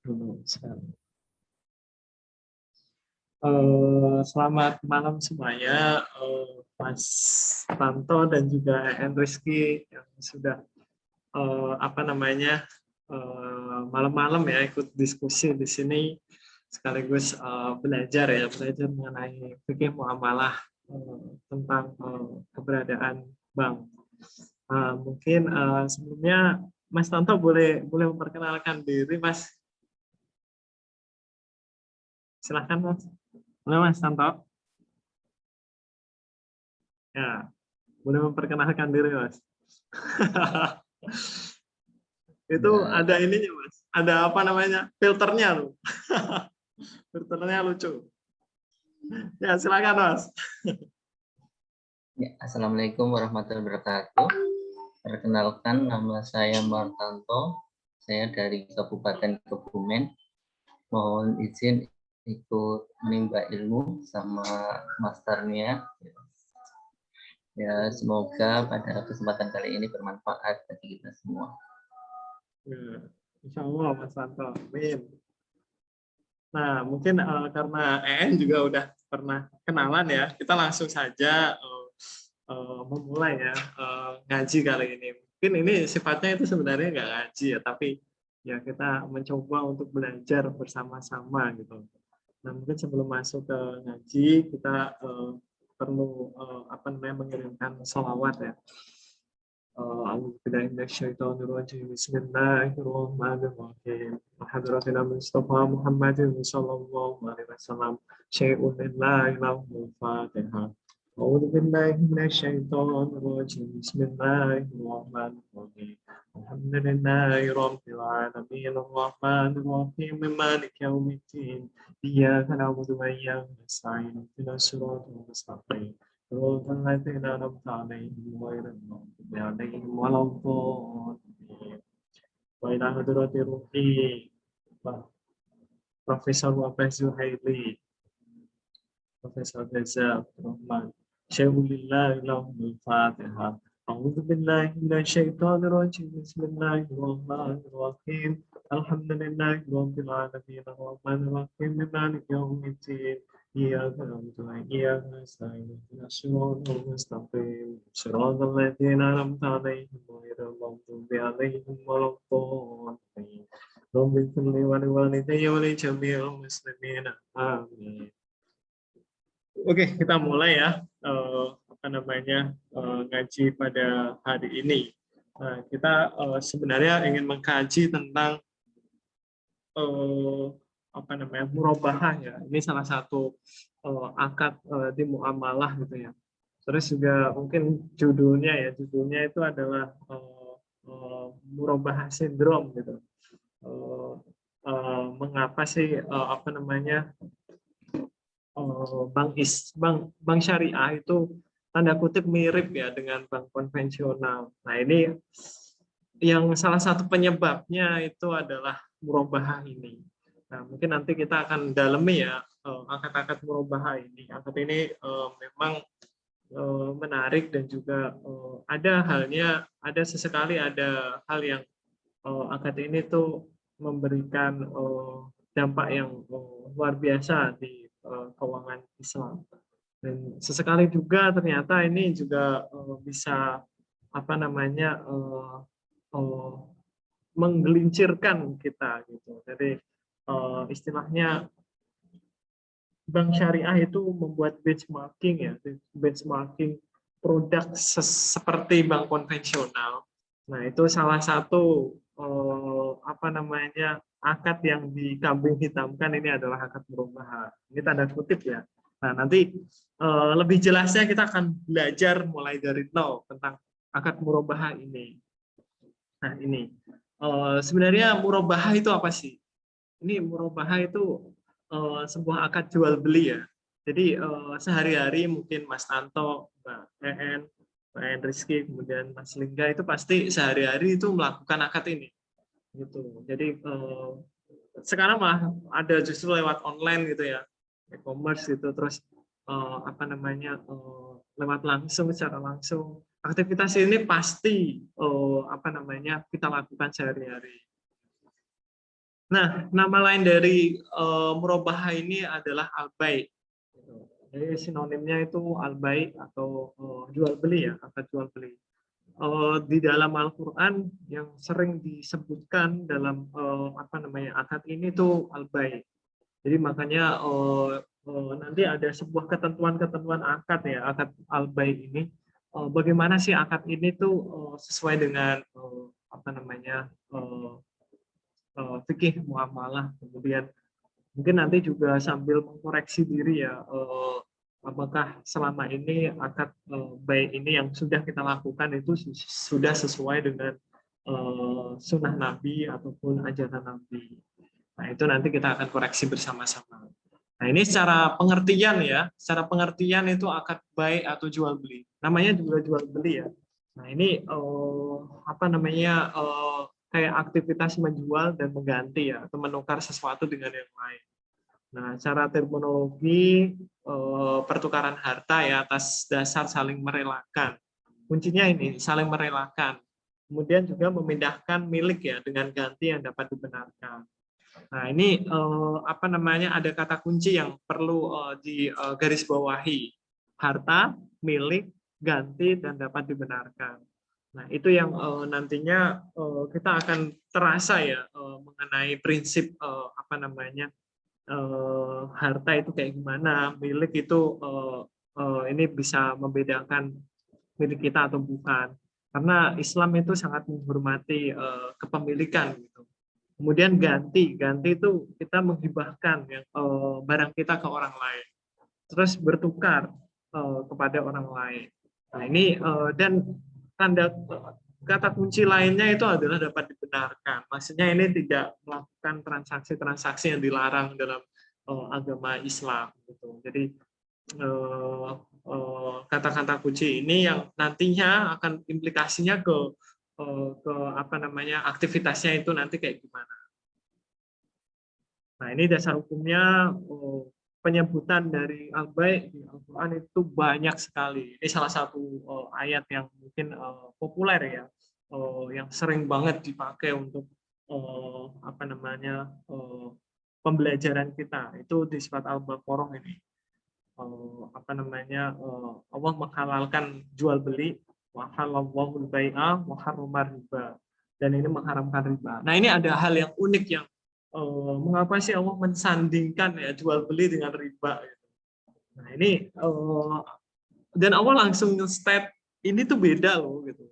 dulu sekarang. Selamat malam semuanya, Mas Tanto dan juga En Rizky yang sudah malam-malam ya ikut diskusi di sini sekaligus belajar mengenai fikih muamalah tentang keberadaan bank. Mungkin sebelumnya Mas Tanto boleh memperkenalkan diri, Mas. Silahkan, Mas. Halo, Mas Tanto. Ya, boleh memperkenalkan diri, Mas. Itu Ya, ada ininya, Mas. Ada apa namanya? Filternya loh. Filternya lucu. Ya, silakan, Mas. Assalamualaikum warahmatullahi wabarakatuh. Perkenalkan, nama saya Martanto. Saya dari Kabupaten Kebumen. Mohon izin ikut menimba ilmu sama masternya. Ya, semoga pada kesempatan kali ini bermanfaat bagi kita semua. Ya, Insya Allah, Mas Tanto. Amin. Nah, mungkin karena EN juga udah pernah kenalan ya, kita langsung saja memulai ya ngaji kali ini. Mungkin ini sifatnya itu sebenarnya nggak ngaji ya, tapi ya kita mencoba untuk belajar bersama-sama gitu. Nah, mungkin sebelum masuk ke ngaji, kita perlu mengirimkan sholawat ya. Bismillahirrahmanirrahim. Hadratina Mustafa Muhammadin sallallahu alaihi wasallam. Syai'un lillahi lahu Fatihah. A'udzu billahi minasyaitonir rajim. Bismillahirrahmanirrahim. Alhamdulillahi rabbil alamin. Arrahmanir rahim. Maliki yaumiddin. Iyyaka na'budu wa iyyaka nasta'in. Ihdinas siratal mustaqim. صراط الذين أنعمت عليهم غير المغضوب عليهم ولا الضالين وإلى حضرة روحي Profesor Wabah Zuhaili, Profesor Reza Abdurrahman, Syaikhulillah ilahul Fatihah. A'udzu billahi minasyaitonir rajim. Bismillahirrahmanirrahim. Alhamdulillahi rabbil alamin. Arrahmanir rahim. Maliki yaumiddin. Iyyaka na'budu wa iyyaka nasta'in. Ihdinas siratal mustaqim. Siratal ladzina an'amta 'alaihim ghairil maghdubi 'alaihim waladdallin. Rabbil ighfirli wa liwalidayya wa li jami'il muslimin. Amin. Oke, kita mulai ya ngaji pada hari ini. Nah, kita sebenarnya ingin mengkaji tentang murabahah ya. Ini salah satu akad di muamalah gitu ya. Terus juga mungkin judulnya itu adalah murabahah sindrom gitu. Mengapa sih bank syariah itu tanda kutip mirip ya dengan bank konvensional. Nah, ini yang salah satu penyebabnya itu adalah murabahah ini. Nah, mungkin nanti kita akan dalami ya akad-akad murabahah ini. Akad ini memang menarik dan juga ada sesekali ada hal yang akad ini tuh memberikan dampak yang luar biasa di keuangan Islam. Dan sesekali juga ternyata ini juga bisa menggelincirkan kita gitu. Jadi istilahnya bank syariah itu membuat benchmarking produk seperti bank konvensional. Nah, itu salah satu akad yang dikambing hitamkan ini adalah akad murabahah. Ini tanda kutip ya. Nah, nanti lebih jelasnya kita akan belajar mulai dari nol tentang akad murabahah ini. Nah, ini sebenarnya murabahah itu apa sih? Ini murabahah itu sebuah akad jual beli ya. Jadi sehari-hari mungkin Mas Tanto, Mbak En Rizky, kemudian Mas Lingga itu pasti sehari-hari itu melakukan akad ini. Gitu. Jadi sekarang malah ada justru lewat online gitu ya, e-commerce gitu, terus lewat langsung secara langsung. Aktivitas ini pasti kita lakukan sehari-hari. Nah, nama lain dari murabahah ini adalah al-bai'. Jadi sinonimnya itu al-bai' atau jual beli ya, akad jual beli. Di dalam Al-Qur'an yang sering disebutkan dalam akad ini tuh al-bai'. Jadi makanya nanti ada sebuah ketentuan-ketentuan akad ya, akad al-bai' ini. Bagaimana sih akad ini tuh sesuai dengan fikih muamalah. Kemudian mungkin nanti juga sambil mengkoreksi diri ya, apakah selama ini akad baik ini yang sudah kita lakukan itu sudah sesuai dengan sunnah Nabi ataupun ajaran Nabi. Nah, itu nanti kita akan koreksi bersama-sama. Nah, ini secara pengertian ya, secara pengertian itu akad baik atau jual beli. Namanya juga jual beli ya. Nah, ini kayak aktivitas menjual dan mengganti ya, atau menukar sesuatu dengan yang lain. Nah, secara terminologi pertukaran harta ya atas dasar saling merelakan. Kuncinya ini saling merelakan. Kemudian juga memindahkan milik ya dengan ganti yang dapat dibenarkan. Nah, ini ada kata kunci yang perlu digarisbawahi. Harta, milik, ganti dan dapat dibenarkan. Nah, itu yang nantinya kita akan terasa ya mengenai prinsip harta itu kayak gimana, milik itu ini bisa membedakan milik kita atau bukan. Karena Islam itu sangat menghormati kepemilikan gitu. Kemudian ganti itu kita menghibahkan yang barang kita ke orang lain. Terus bertukar kepada orang lain. Nah, ini dan tanda kata kunci lainnya itu adalah dapat dibenarkan. Maksudnya ini tidak melakukan transaksi-transaksi yang dilarang dalam agama Islam gitu. Jadi kata-kata kunci ini yang nantinya akan implikasinya ke aktivitasnya itu nanti kayak gimana. Nah, ini dasar hukumnya. Penyebutan dari al-bai' di Al-Quran itu banyak sekali. Ini salah satu ayat yang mungkin populer ya, yang sering banget dipakai untuk pembelajaran kita. Itu di surat Al-Baqarah ini. Allah menghalalkan jual beli, wa halallahu al-bai'a wa harrama riba. Dan ini mengharamkan riba. Nah, ini ada hal yang unik yang mengapa sih Allah mensandingkan ya jual beli dengan riba? Nah, ini dan Allah langsung nge-state ini tuh beda loh gitu.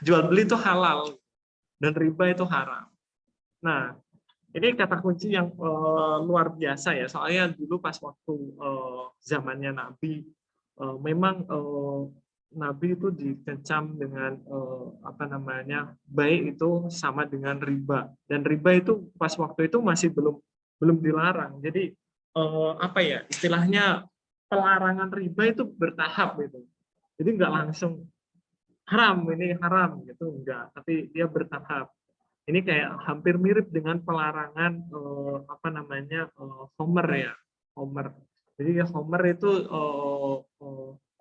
Jual beli itu halal dan riba itu haram. Nah, ini kata kunci yang luar biasa ya. Soalnya dulu pas waktu zamannya Nabi, memang Nabi itu dikecam dengan baik itu sama dengan riba, dan riba itu pas waktu itu masih belum dilarang. Jadi istilahnya pelarangan riba itu bertahap gitu. Jadi nggak langsung ini haram gitu, enggak, tapi dia bertahap. Ini kayak hampir mirip dengan pelarangan Homer ya, Homer. Jadi Homer itu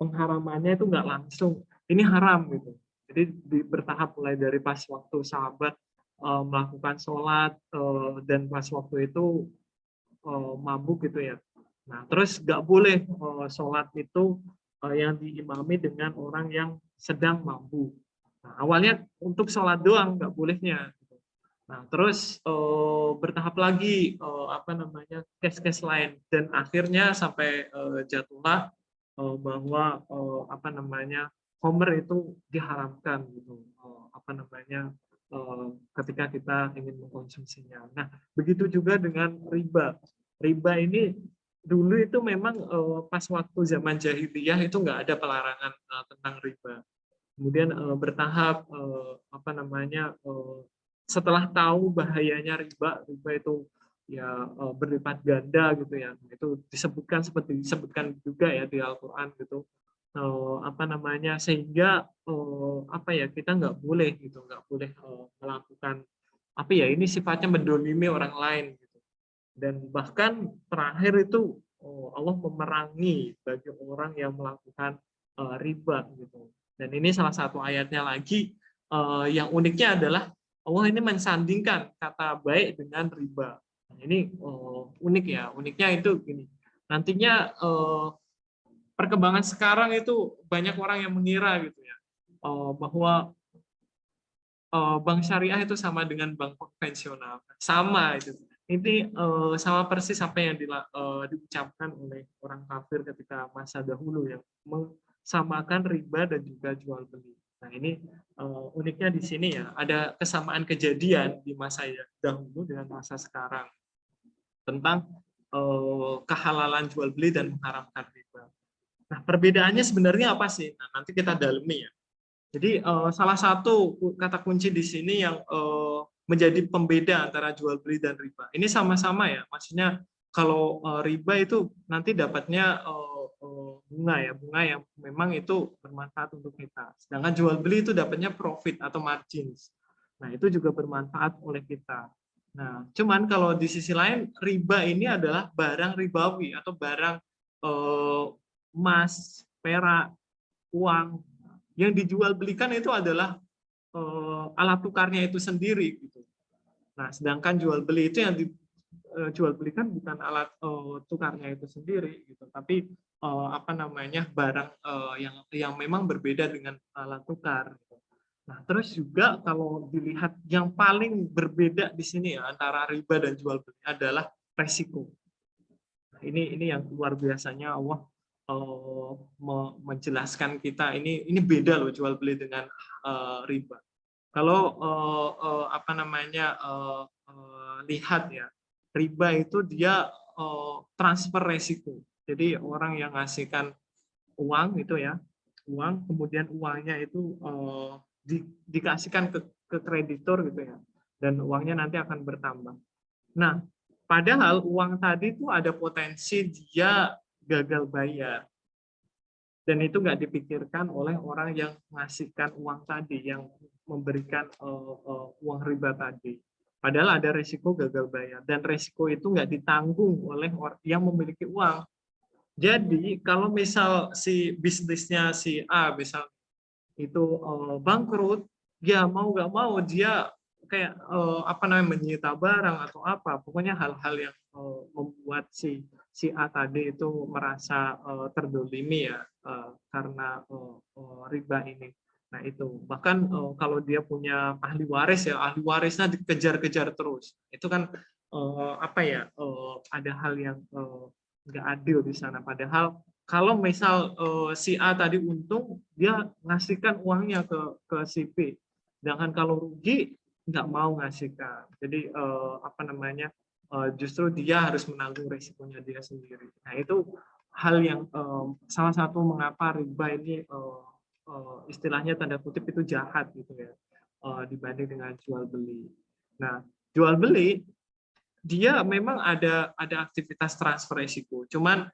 pengharamannya itu nggak langsung ini haram gitu. Jadi bertahap mulai dari pas waktu sahabat melakukan sholat dan pas waktu itu mabuk gitu ya. Nah, terus nggak boleh sholat itu yang diimami dengan orang yang sedang mabuk. Nah, awalnya untuk sholat doang nggak bolehnya. Nah, terus bertahap lagi case-case lain, dan akhirnya sampai jatuhlah bahwa Homer itu diharamkan gitu. Ketika kita ingin mengkonsumsinya. Nah, begitu juga dengan riba. Riba ini dulu itu memang pas waktu zaman jahiliyah itu nggak ada pelarangan tentang riba. Kemudian bertahap setelah tahu bahayanya riba itu ya berlipat ganda gitu ya. Itu disebutkan seperti disebutkan juga ya di Al-Qur'an gitu. Sehingga kita nggak boleh gitu, nggak boleh melakukan ini sifatnya mendolimi orang lain gitu. Dan bahkan terakhir itu Allah memerangi bagi orang yang melakukan riba gitu. Dan ini salah satu ayatnya lagi yang uniknya adalah Allah ini mensandingkan kata baik dengan riba. Nah, ini unik ya. Uniknya itu gini. Nantinya perkembangan sekarang itu banyak orang yang mengira gitu ya, bahwa bank syariah itu sama dengan bank konvensional. Sama itu. Ini sama persis apa yang diucapkan oleh orang kafir ketika masa dahulu yang mensamakan riba dan juga jual beli. Nah ini uniknya di sini ya, ada kesamaan kejadian di masa dahulu dengan masa sekarang tentang kehalalan jual beli dan mengharamkan riba. Nah perbedaannya sebenarnya apa sih? Nah, nanti kita dalami ya. Jadi salah satu kata kunci di sini yang menjadi pembeda antara jual beli dan riba. Ini sama-sama ya, maksudnya kalau riba itu nanti dapatnya bunga ya, bunga yang memang itu bermanfaat untuk kita. Sedangkan jual beli itu dapatnya profit atau margins. Nah itu juga bermanfaat oleh kita. Nah cuman kalau di sisi lain riba ini adalah barang ribawi atau barang emas, perak, uang yang dijual belikan itu adalah alat tukarnya itu sendiri gitu. Nah, sedangkan jual beli itu yang dijual belikan bukan alat tukarnya itu sendiri gitu, tapi apa namanya barang yang memang berbeda dengan alat tukar. Gitu. Nah, terus juga kalau dilihat yang paling berbeda di sini ya antara riba dan jual beli adalah resiko. Nah, ini yang luar biasanya Allah menjelaskan kita ini beda loh jual beli dengan riba. Kalau apa namanya lihat ya riba itu dia transfer resiko. Jadi orang yang ngasihkan uang itu ya uang kemudian uangnya itu dikasihkan ke kreditor gitu ya dan uangnya nanti akan bertambah. Nah padahal uang tadi itu ada potensi dia gagal bayar. Dan itu nggak dipikirkan oleh orang yang ngasihkan uang tadi, yang memberikan uang riba tadi. Padahal ada risiko gagal bayar. Dan risiko itu nggak ditanggung oleh orang yang memiliki uang. Jadi kalau misal si bisnisnya si A, misal itu bangkrut, ya mau nggak mau dia kayak apa namanya menyita barang atau apa, pokoknya hal-hal yang membuat si A tadi itu merasa terdolimi ya karena riba ini. Nah itu bahkan kalau dia punya ahli waris ya ahli warisnya dikejar-kejar terus. Itu kan apa ya ada hal yang nggak adil di sana. Padahal kalau misal si A tadi untung, dia ngasihkan uangnya ke si B. Sedangkan kalau rugi, nggak mau ngasihkan. Jadi apa namanya, justru dia harus menanggung resikonya dia sendiri. Nah itu hal yang salah satu mengapa riba ini istilahnya tanda kutip itu jahat gitu ya dibanding dengan jual beli. Nah jual beli dia memang ada aktivitas transfer risiko. Cuman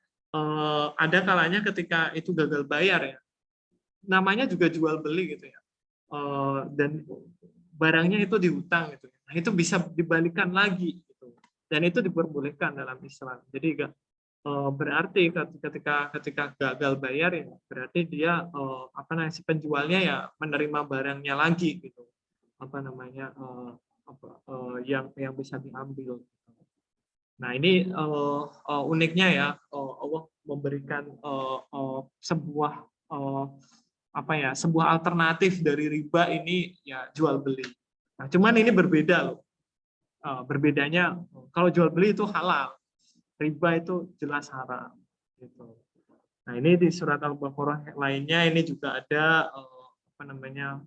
ada kalanya ketika itu gagal bayar ya, namanya juga jual beli gitu ya, dan barangnya itu dihutang gitu. Nah itu bisa dibalikan lagi gitu, dan itu diperbolehkan dalam Islam. Jadi berarti ketika gagal bayar ya, berarti dia apa namanya si penjualnya ya menerima barangnya lagi gitu, apa namanya yang bisa diambil. Nah ini uniknya ya Allah memberikan sebuah apa ya sebuah alternatif dari riba ini ya jual beli. Nah cuman ini berbeda loh. Berbedanya kalau jual beli itu halal, riba itu jelas haram. Gitu. Nah ini di surat Al-Baqarah lainnya ini juga ada apa namanya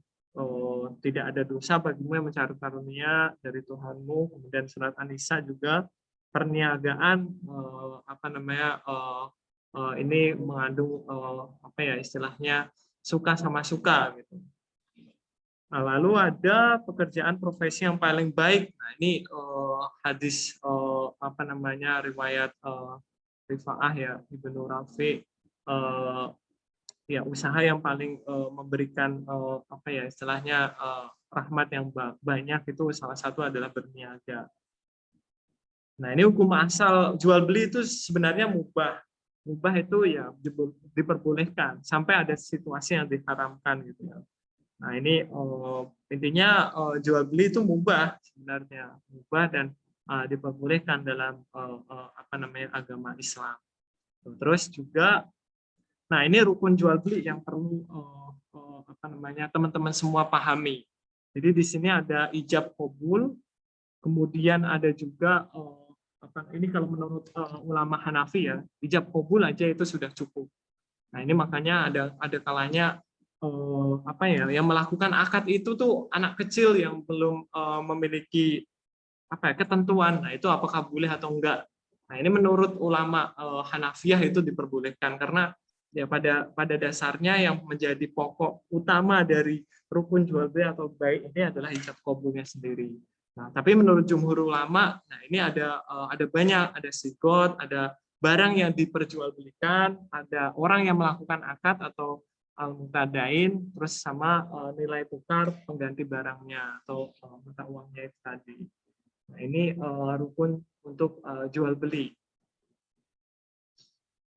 tidak ada dosa bagimu yang mencari karunia dari Tuhanmu. Kemudian surat An-Nisa juga perniagaan apa namanya ini mengandung apa ya istilahnya suka sama suka gitu. Nah, lalu ada pekerjaan profesi yang paling baik. Nah ini hadis apa namanya riwayat Rifa'ah ya Ibnu Rafi ya usaha yang paling memberikan apa ya istilahnya rahmat yang banyak itu salah satu adalah berniaga. Nah, ini hukum asal jual beli itu sebenarnya mubah. Mubah itu ya diperbolehkan sampai ada situasi yang diharamkan gitu ya. Nah, ini intinya jual beli itu mubah sebenarnya, mubah dan diperbolehkan dalam apa namanya agama Islam. Terus juga, nah ini rukun jual beli yang perlu apa namanya teman-teman semua pahami. Jadi di sini ada ijab qabul, kemudian ada juga ini kalau menurut ulama Hanafi ya, ijab qabul aja itu sudah cukup. Nah, ini makanya ada kalanya apa ya, yang melakukan akad itu tuh anak kecil yang belum memiliki apa ya, ketentuan. Nah, itu apakah boleh atau enggak. Nah, ini menurut ulama Hanafiyah itu diperbolehkan karena ya pada dasarnya yang menjadi pokok utama dari rukun jual beli atau baik ini adalah ijab qabulnya sendiri. Nah, tapi menurut jumhur ulama, nah ini ada banyak, ada sigot, ada barang yang diperjualbelikan, ada orang yang melakukan akad atau al-mutadain, terus sama nilai tukar pengganti barangnya atau mata uangnya itu tadi. Nah, ini rukun untuk jual beli.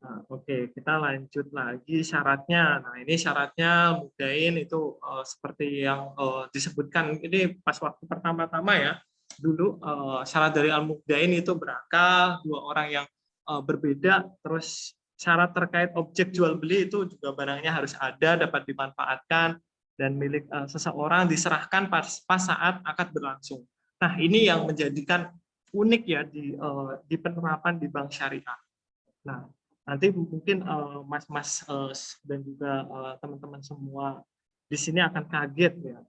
Nah, oke, kita lanjut lagi syaratnya. Nah, ini syaratnya mudain itu seperti yang disebutkan ini pas waktu pertama-tama ya. Dulu syarat dari al-mudain itu berakal, dua orang yang berbeda, terus syarat terkait objek jual beli itu juga barangnya harus ada, dapat dimanfaatkan dan milik seseorang, diserahkan pas saat akad berlangsung. Nah, ini yang menjadikan unik ya di penerapan di bank syariah. Nah, nanti mungkin Mas-mas dan juga teman-teman semua di sini akan kaget ya.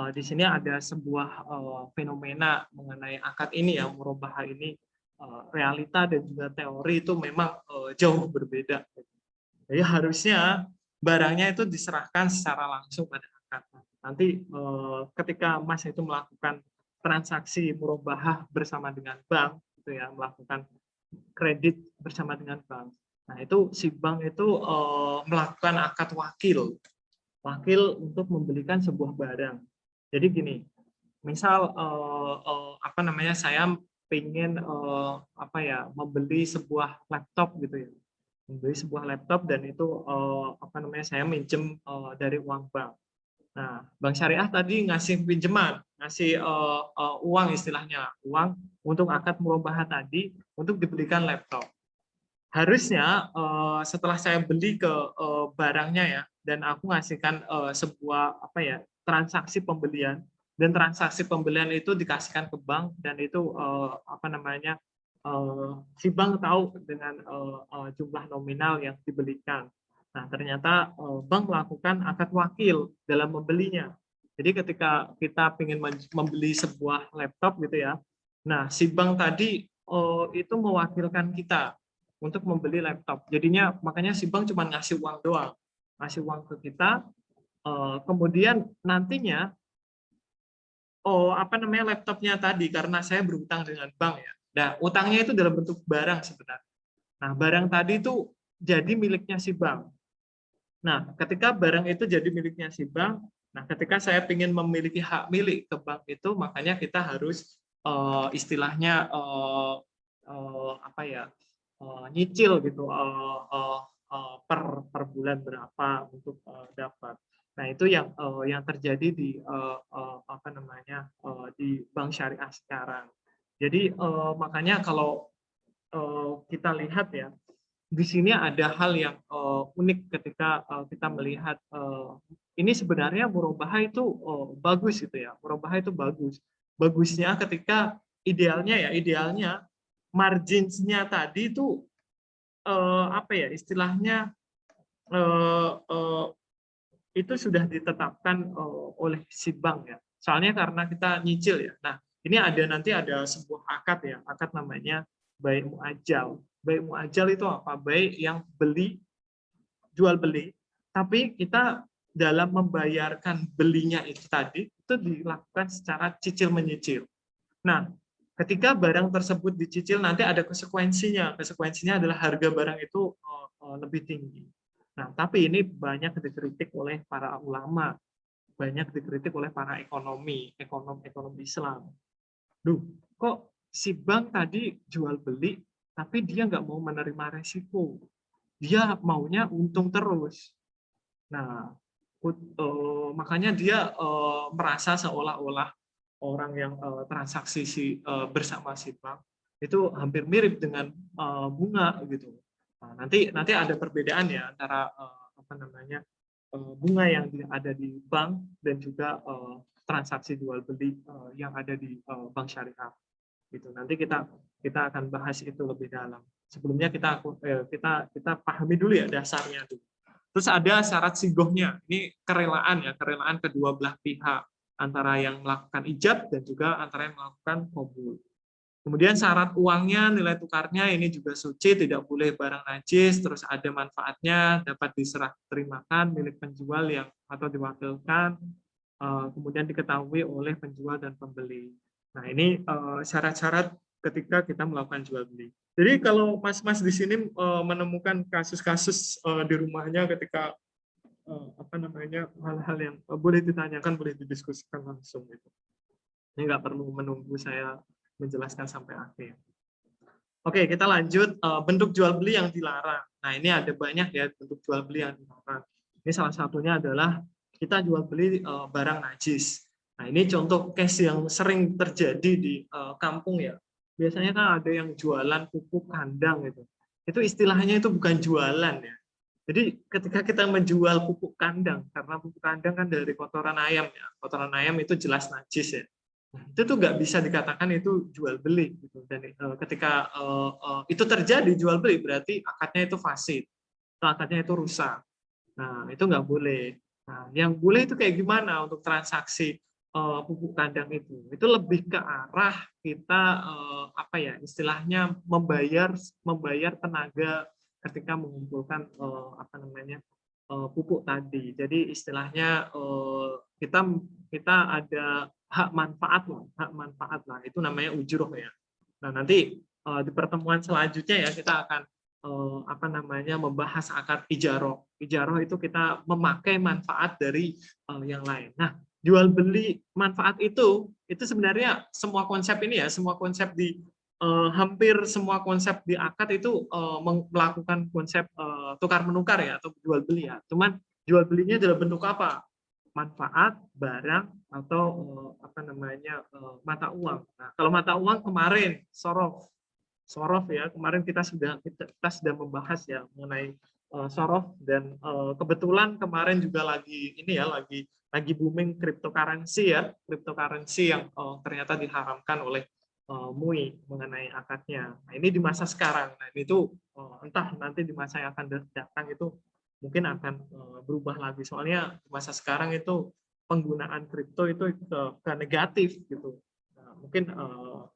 Di sini ada sebuah fenomena mengenai akad ini ya, murabahah ini, realita dan juga teori itu memang jauh berbeda. Jadi harusnya barangnya itu diserahkan secara langsung pada akad. Nanti ketika Mas itu melakukan transaksi murabahah bersama dengan bank, gitu ya, melakukan kredit bersama dengan bank. Nah, itu si bank itu melakukan akad wakil untuk membelikan sebuah barang. Jadi gini, misal apa namanya, saya pengen apa ya, membeli sebuah laptop gitu ya, membeli sebuah laptop dan itu apa namanya, saya minjem dari uang bank. Nah, bank syariah tadi ngasih pinjaman, ngasih uang, istilahnya uang untuk akad murabahah tadi untuk dibelikan laptop. Harusnya setelah saya beli ke barangnya ya, dan aku ngasihkan sebuah apa ya, transaksi pembelian, dan transaksi pembelian itu dikasihkan ke bank, dan itu apa namanya, si bank tahu dengan jumlah nominal yang dibelikan. Nah, ternyata bank melakukan akad wakil dalam membelinya. Jadi ketika kita ingin membeli sebuah laptop gitu ya, nah si bank tadi itu mewakilkan kita untuk membeli laptop. Jadinya makanya si bank cuma ngasih uang doang, ngasih uang ke kita. Kemudian nantinya, apa namanya, laptopnya tadi karena saya berhutang dengan bank ya. Nah, utangnya itu dalam bentuk barang sebenarnya. Nah, barang tadi itu jadi miliknya si bank. Nah, ketika barang itu jadi miliknya si bank, nah ketika saya ingin memiliki hak milik ke bank itu, makanya kita harus istilahnya apa ya, nyicil gitu per bulan berapa untuk dapat. Nah, itu yang terjadi di apa namanya, di bank syariah sekarang. Jadi makanya kalau kita lihat ya, di sini ada hal yang unik ketika kita melihat ini sebenarnya murabahah itu bagus gitu ya. Murabahah itu bagus. Bagusnya ketika idealnya marginsnya tadi itu apa ya istilahnya, eh, eh, itu sudah ditetapkan oleh si bank ya. Soalnya karena kita nyicil ya. Nah, ini nanti ada sebuah akad ya, akad namanya bai muajal. Bai muajal itu apa? Bai yang jual beli, tapi kita dalam membayarkan belinya itu tadi itu dilakukan secara cicil menyicil. Nah, ketika barang tersebut dicicil nanti ada konsekuensinya. Konsekuensinya adalah harga barang itu lebih tinggi. Nah, tapi ini banyak dikritik oleh para ulama, banyak dikritik oleh para ekonom Islam. Duh, kok si bank tadi jual beli, tapi dia nggak mau menerima resiko. Dia maunya untung terus. Nah, Makanya dia merasa seolah-olah orang yang transaksi bersama si bank itu hampir mirip dengan bunga gitu. Nah, nanti ada perbedaan ya antara apa namanya bunga yang ada di bank dan juga transaksi jual beli yang ada di bank syariah gitu. Nanti kita akan bahas itu lebih dalam. Sebelumnya kita pahami dulu ya dasarnya dulu. Terus ada syarat sigohnya. Ini kerelaan ya, kerelaan kedua belah pihak antara yang melakukan ijab dan juga antara yang melakukan qabul. Kemudian syarat uangnya, nilai tukarnya ini juga suci, tidak boleh barang najis, terus ada manfaatnya, dapat diserah terimakan milik penjual yang atau diwakilkan, kemudian diketahui oleh penjual dan pembeli. Nah, ini syarat-syarat ketika kita melakukan jual beli. Jadi kalau Mas-mas di sini menemukan kasus-kasus di rumahnya ketika apa namanya hal-hal yang boleh ditanyakan, boleh didiskusikan langsung gitu. Ini nggak perlu menunggu saya menjelaskan sampai akhir. Oke, kita lanjut bentuk jual beli yang dilarang. Nah, ini ada banyak ya bentuk jual beli yang dilarang. Ini salah satunya adalah kita jual beli barang najis. Nah, ini contoh case yang sering terjadi di kampung ya. Biasanya kan ada yang jualan pupuk kandang gitu. Itu istilahnya itu bukan jualan ya. Jadi ketika kita menjual pupuk kandang, karena pupuk kandang kan dari kotoran ayam ya. Kotoran ayam itu jelas najis ya. Nah, itu tuh nggak bisa dikatakan itu jual beli gitu. Dan ketika itu terjadi jual beli berarti akadnya itu fasid, akadnya itu rusak. Nah, itu nggak boleh. Nah, yang boleh itu kayak gimana untuk transaksi pupuk kandang itu? Itu lebih ke arah kita apa ya istilahnya membayar tenaga ketika mengumpulkan apa namanya pupuk tadi. Jadi istilahnya kita kita ada hak manfaat lah. Itu namanya ujroh ya. Nah, nanti di pertemuan selanjutnya ya kita akan apa namanya membahas akad ijaroh. Ijaroh itu kita memakai manfaat dari yang lain. Nah, jual beli manfaat itu sebenarnya semua konsep ini ya, semua konsep di hampir semua konsep di akad itu melakukan konsep tukar menukar ya atau jual beli ya. Cuman jual belinya dalam bentuk apa? Manfaat, barang atau apa namanya mata uang. Nah, kalau mata uang kemarin sorof ya kemarin kita sudah membahas ya mengenai sorof dan kebetulan kemarin juga lagi ini ya lagi booming cryptocurrency ya cryptocurrency yang ternyata diharamkan oleh MUI mengenai akadnya. Nah, ini di masa sekarang. Nah, itu entah nanti di masa yang akan datang itu mungkin akan berubah lagi. Soalnya di masa sekarang itu penggunaan kripto itu ke negatif gitu. Mungkin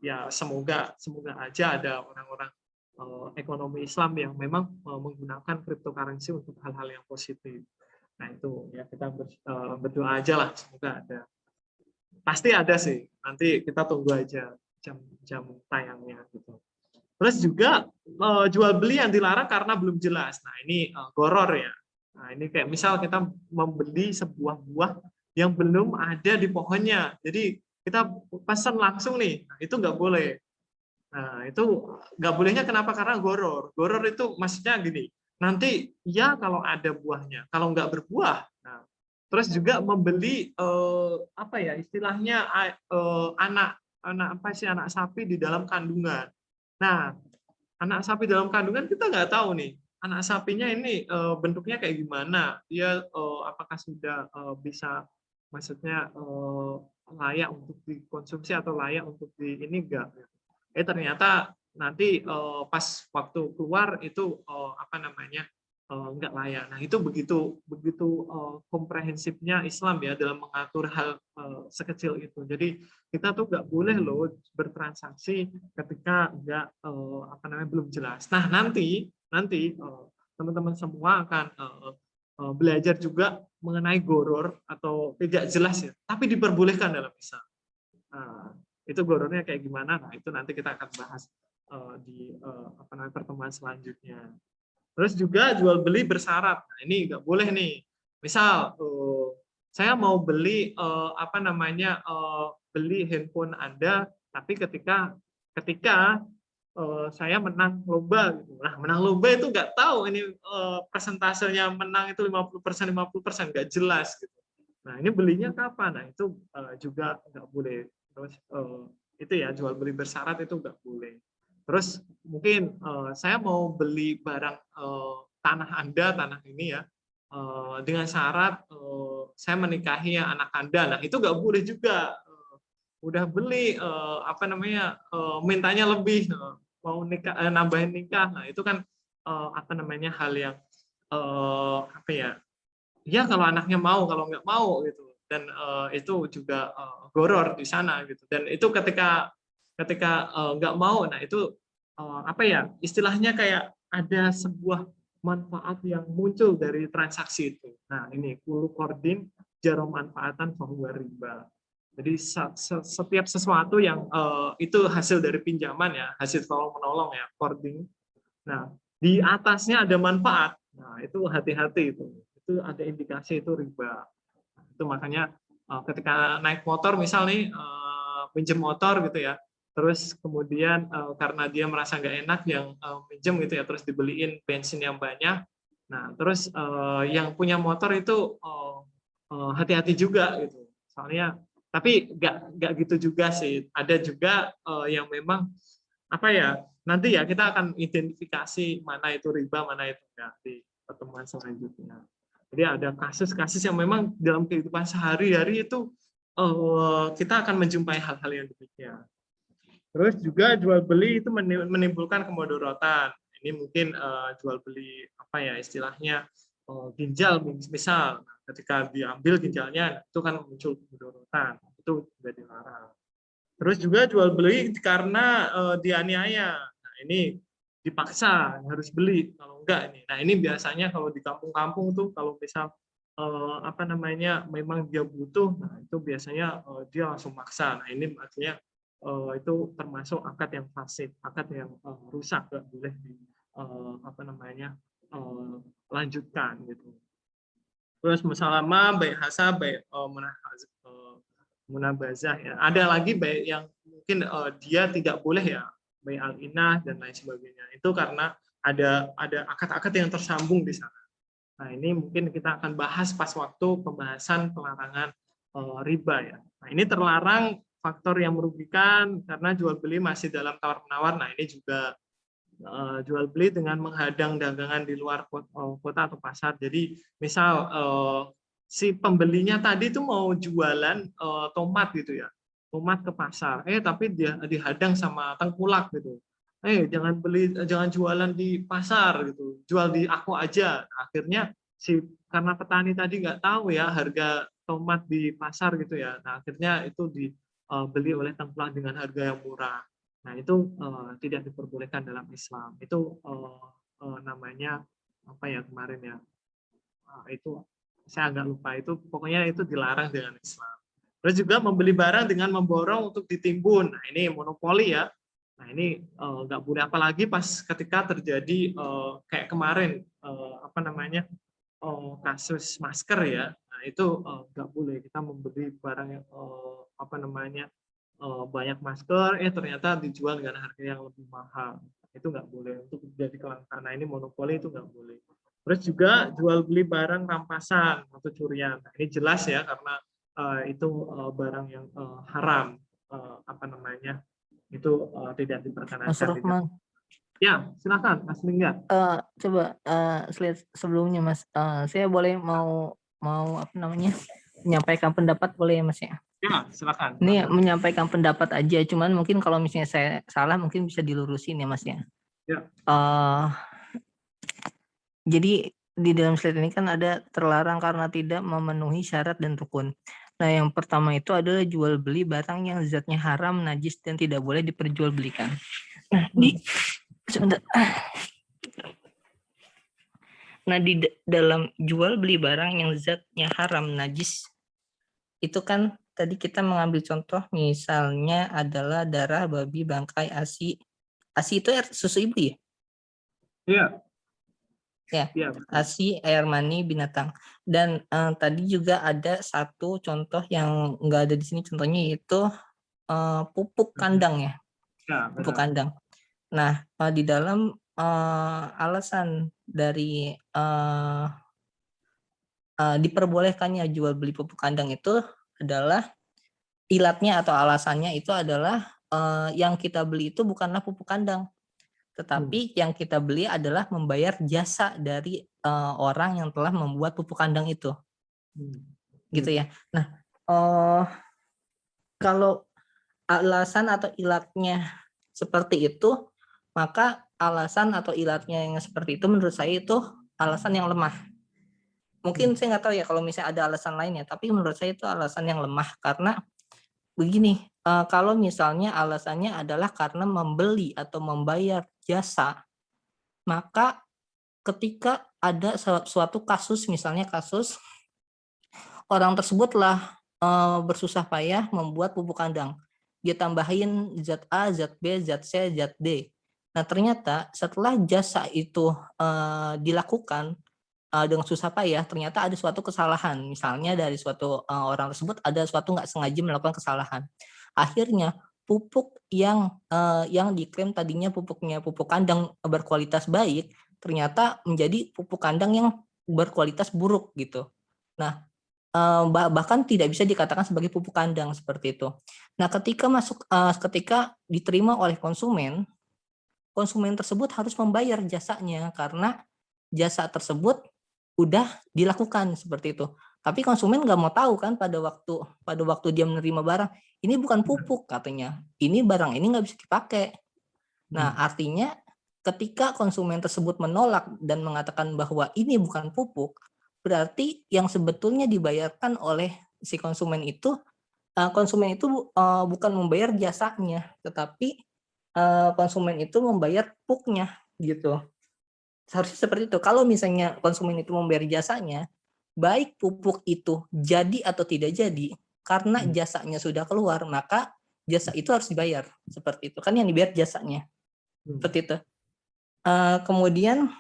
ya semoga aja ada orang-orang ekonomi Islam yang memang menggunakan cryptocurrency untuk hal-hal yang positif. Nah itu ya kita berdoa aja lah semoga ada. Pasti ada sih. Nanti kita tunggu aja jam tayangnya gitu. Terus juga jual beli yang dilarang karena belum jelas. Nah ini goror ya. Nah ini kayak misal kita membeli sebuah buah yang belum ada di pohonnya. Jadi kita pesan langsung nih, nah, itu nggak boleh. Nah itu nggak bolehnya kenapa? Karena goror. Goror itu maksudnya gini, nanti ya kalau ada buahnya, kalau nggak berbuah. Nah, terus juga membeli apa ya istilahnya anak sapi di dalam kandungan. Nah anak sapi dalam kandungan kita nggak tahu nih anak sapinya ini bentuknya kayak gimana, dia apakah sudah bisa maksudnya layak untuk dikonsumsi atau layak untuk di ini enggak. Ternyata nanti pas waktu keluar itu apa namanya enggak layak. Nah itu begitu komprehensifnya Islam ya dalam mengatur hal sekecil itu. Jadi kita tuh nggak boleh loh bertransaksi ketika enggak apa namanya belum jelas. Nah nanti teman-teman semua akan belajar juga mengenai goror atau tidak jelas ya, tapi diperbolehkan dalam Islam. Nah, itu gorornya kayak gimana? Nah, itu nanti kita akan bahas di apa namanya pertemuan selanjutnya. Terus juga jual beli bersyarat. Nah, ini nggak boleh nih. Misal saya mau beli apa namanya beli handphone Anda, tapi ketika saya menang lomba gitu. Nah, menang lomba itu nggak tahu ini persentasenya menang itu 50%, 50%, nggak jelas gitu. Nah, ini belinya kapan? Nah, itu juga nggak boleh. Terus itu ya, jual beli bersyarat itu nggak boleh. Terus mungkin saya mau beli barang tanah Anda, tanah ini ya, dengan syarat saya menikahi anak Anda. Nah, itu nggak boleh juga. Udah beli apa namanya, mintanya lebih, mau nikah, nambahin nikah. Nah, itu kan apa namanya, hal yang apa ya, ya kalau anaknya mau, kalau nggak mau gitu. Dan itu juga goror di sana gitu. Dan itu ketika ketika nggak mau, nah itu apa ya, istilahnya kayak ada sebuah manfaat yang muncul dari transaksi itu. Nah, ini kulu kordin jaro manfaatan fahuwa riba. Jadi setiap sesuatu yang itu hasil dari pinjaman ya, hasil tolong menolong ya, kording. Nah, di atasnya ada manfaat. Nah, itu hati-hati itu. Itu ada indikasi itu riba. Itu makanya ketika naik motor misal nih, pinjam motor gitu ya, terus kemudian karena dia merasa nggak enak yang pinjam gitu ya, terus dibeliin bensin yang banyak. Nah, terus yang punya motor itu hati-hati juga gitu. Soalnya, tapi nggak gitu juga sih. Ada juga yang memang apa ya, nanti ya kita akan identifikasi mana itu riba, mana itu enggak di pertemuan selanjutnya. Jadi ada kasus-kasus yang memang dalam kehidupan sehari-hari itu kita akan menjumpai hal-hal yang demikian. Terus juga jual beli itu menimbulkan kemudorotan. Ini mungkin jual beli apa ya istilahnya, ginjal misal, ketika diambil ginjalnya itu kan muncul kemudorotan, itu juga dilarang. Terus juga jual beli karena dianiaya. Nah, ini dipaksa harus beli, kalau enggak ini. Nah, ini biasanya kalau di kampung-kampung tuh kalau misal apa namanya, memang dia butuh, nah itu biasanya dia langsung maksa. Nah, ini artinya itu termasuk akad yang fasid, akad yang rusak, nggak boleh di apa namanya, lanjutkan gitu. Terus musalamah, baik hasab, baik munabazah ya. Ada lagi baik yang mungkin dia tidak boleh ya, baik al-inah dan lain sebagainya. Itu karena ada akad-akad yang tersambung di sana. Nah, ini mungkin kita akan bahas pas waktu pembahasan pelarangan riba ya. Nah, ini terlarang faktor yang merugikan karena jual beli masih dalam tawar menawar. Nah, ini juga jual beli dengan menghadang dagangan di luar kota atau pasar. Jadi misal si pembelinya tadi itu mau jualan tomat gitu ya, tomat ke pasar, tapi dia dihadang sama tengkulak gitu. Jangan beli, jangan jualan di pasar gitu, jual di aku aja. Akhirnya karena petani tadi nggak tahu ya harga tomat di pasar gitu ya. Nah, akhirnya itu dibeli oleh tengkulak dengan harga yang murah. Nah, itu tidak diperbolehkan dalam Islam. Itu namanya apa ya kemarin ya? Itu saya agak lupa. Itu pokoknya itu dilarang dengan Islam. Terus juga membeli barang dengan memborong untuk ditimbun. Nah, ini monopoli ya. Nah, ini nggak boleh, apalagi pas ketika terjadi kayak kemarin apa namanya, kasus masker ya. Nah, itu nggak boleh kita membeli barang yang apa namanya, banyak masker, ternyata dijual dengan harga yang lebih mahal. Itu nggak boleh, untuk jadi kelangkaan. Nah, ini monopoli itu nggak boleh. Terus juga jual beli barang rampasan atau curian. Nah, ini jelas ya karena itu barang yang haram, apa namanya, itu tidak Mas diperkenankan. Rohman, Ya, silakan Mas Lingga. coba slide sebelumnya Mas, saya boleh mau apa namanya, menyampaikan pendapat boleh ya Mas ya? Ya, silakan. Ini menyampaikan pendapat aja, cuman mungkin kalau misalnya saya salah mungkin bisa dilurusin ya Mas ya. Ya. Jadi di dalam slide ini kan ada terlarang karena tidak memenuhi syarat dan rukun. Nah, yang pertama itu adalah jual beli barang yang zatnya haram, najis dan tidak boleh diperjualbelikan. Nah, sebentar. Nah, di dalam jual beli barang yang zatnya haram, najis, itu kan tadi kita mengambil contoh misalnya adalah darah babi, bangkai, ASI. ASI itu air susu ibu ya? Iya. Ya, Ya, ASI, air mani binatang. Dan tadi juga ada satu contoh yang nggak ada di sini, contohnya yaitu pupuk kandang ya. Ya, Pupuk kandang. Nah, di dalam alasan dari diperbolehkannya jual beli pupuk kandang itu adalah ilatnya atau alasannya itu adalah yang kita beli itu bukanlah pupuk kandang, tetapi yang kita beli adalah membayar jasa dari orang yang telah membuat pupuk kandang itu, gitu ya. Nah, kalau alasan atau ilatnya seperti itu, maka alasan atau ilatnya yang seperti itu menurut saya itu alasan yang lemah. Mungkin saya nggak tahu ya kalau misalnya ada alasan lainnya, tapi menurut saya itu alasan yang lemah karena begini, kalau misalnya alasannya adalah karena membeli atau membayar jasa, maka ketika ada suatu kasus, misalnya kasus orang tersebutlah bersusah payah membuat pupuk kandang. Dia tambahin zat A, zat B, zat C, zat D. Nah, ternyata setelah jasa itu dilakukan dengan susah payah, ternyata ada suatu kesalahan. Misalnya dari suatu orang tersebut ada suatu nggak sengaja melakukan kesalahan. Akhirnya pupuk yang diklaim tadinya pupuknya pupuk kandang berkualitas baik, ternyata menjadi pupuk kandang yang berkualitas buruk gitu. Nah, bahkan tidak bisa dikatakan sebagai pupuk kandang seperti itu. Nah, ketika diterima oleh konsumen tersebut harus membayar jasanya karena jasa tersebut udah dilakukan seperti itu. Tapi konsumen nggak mau tahu kan pada waktu dia menerima barang, ini bukan pupuk katanya, ini barang ini nggak bisa dipakai. Nah, artinya ketika konsumen tersebut menolak dan mengatakan bahwa ini bukan pupuk, berarti yang sebetulnya dibayarkan oleh si konsumen itu bukan membayar jasanya, tetapi konsumen itu membayar pupuknya gitu. Seharusnya seperti itu. Kalau misalnya konsumen itu membayar jasanya, baik pupuk itu jadi atau tidak jadi, karena jasanya sudah keluar, maka jasa itu harus dibayar. Seperti itu. Kan yang dibayar jasanya. Seperti itu. Kemudian,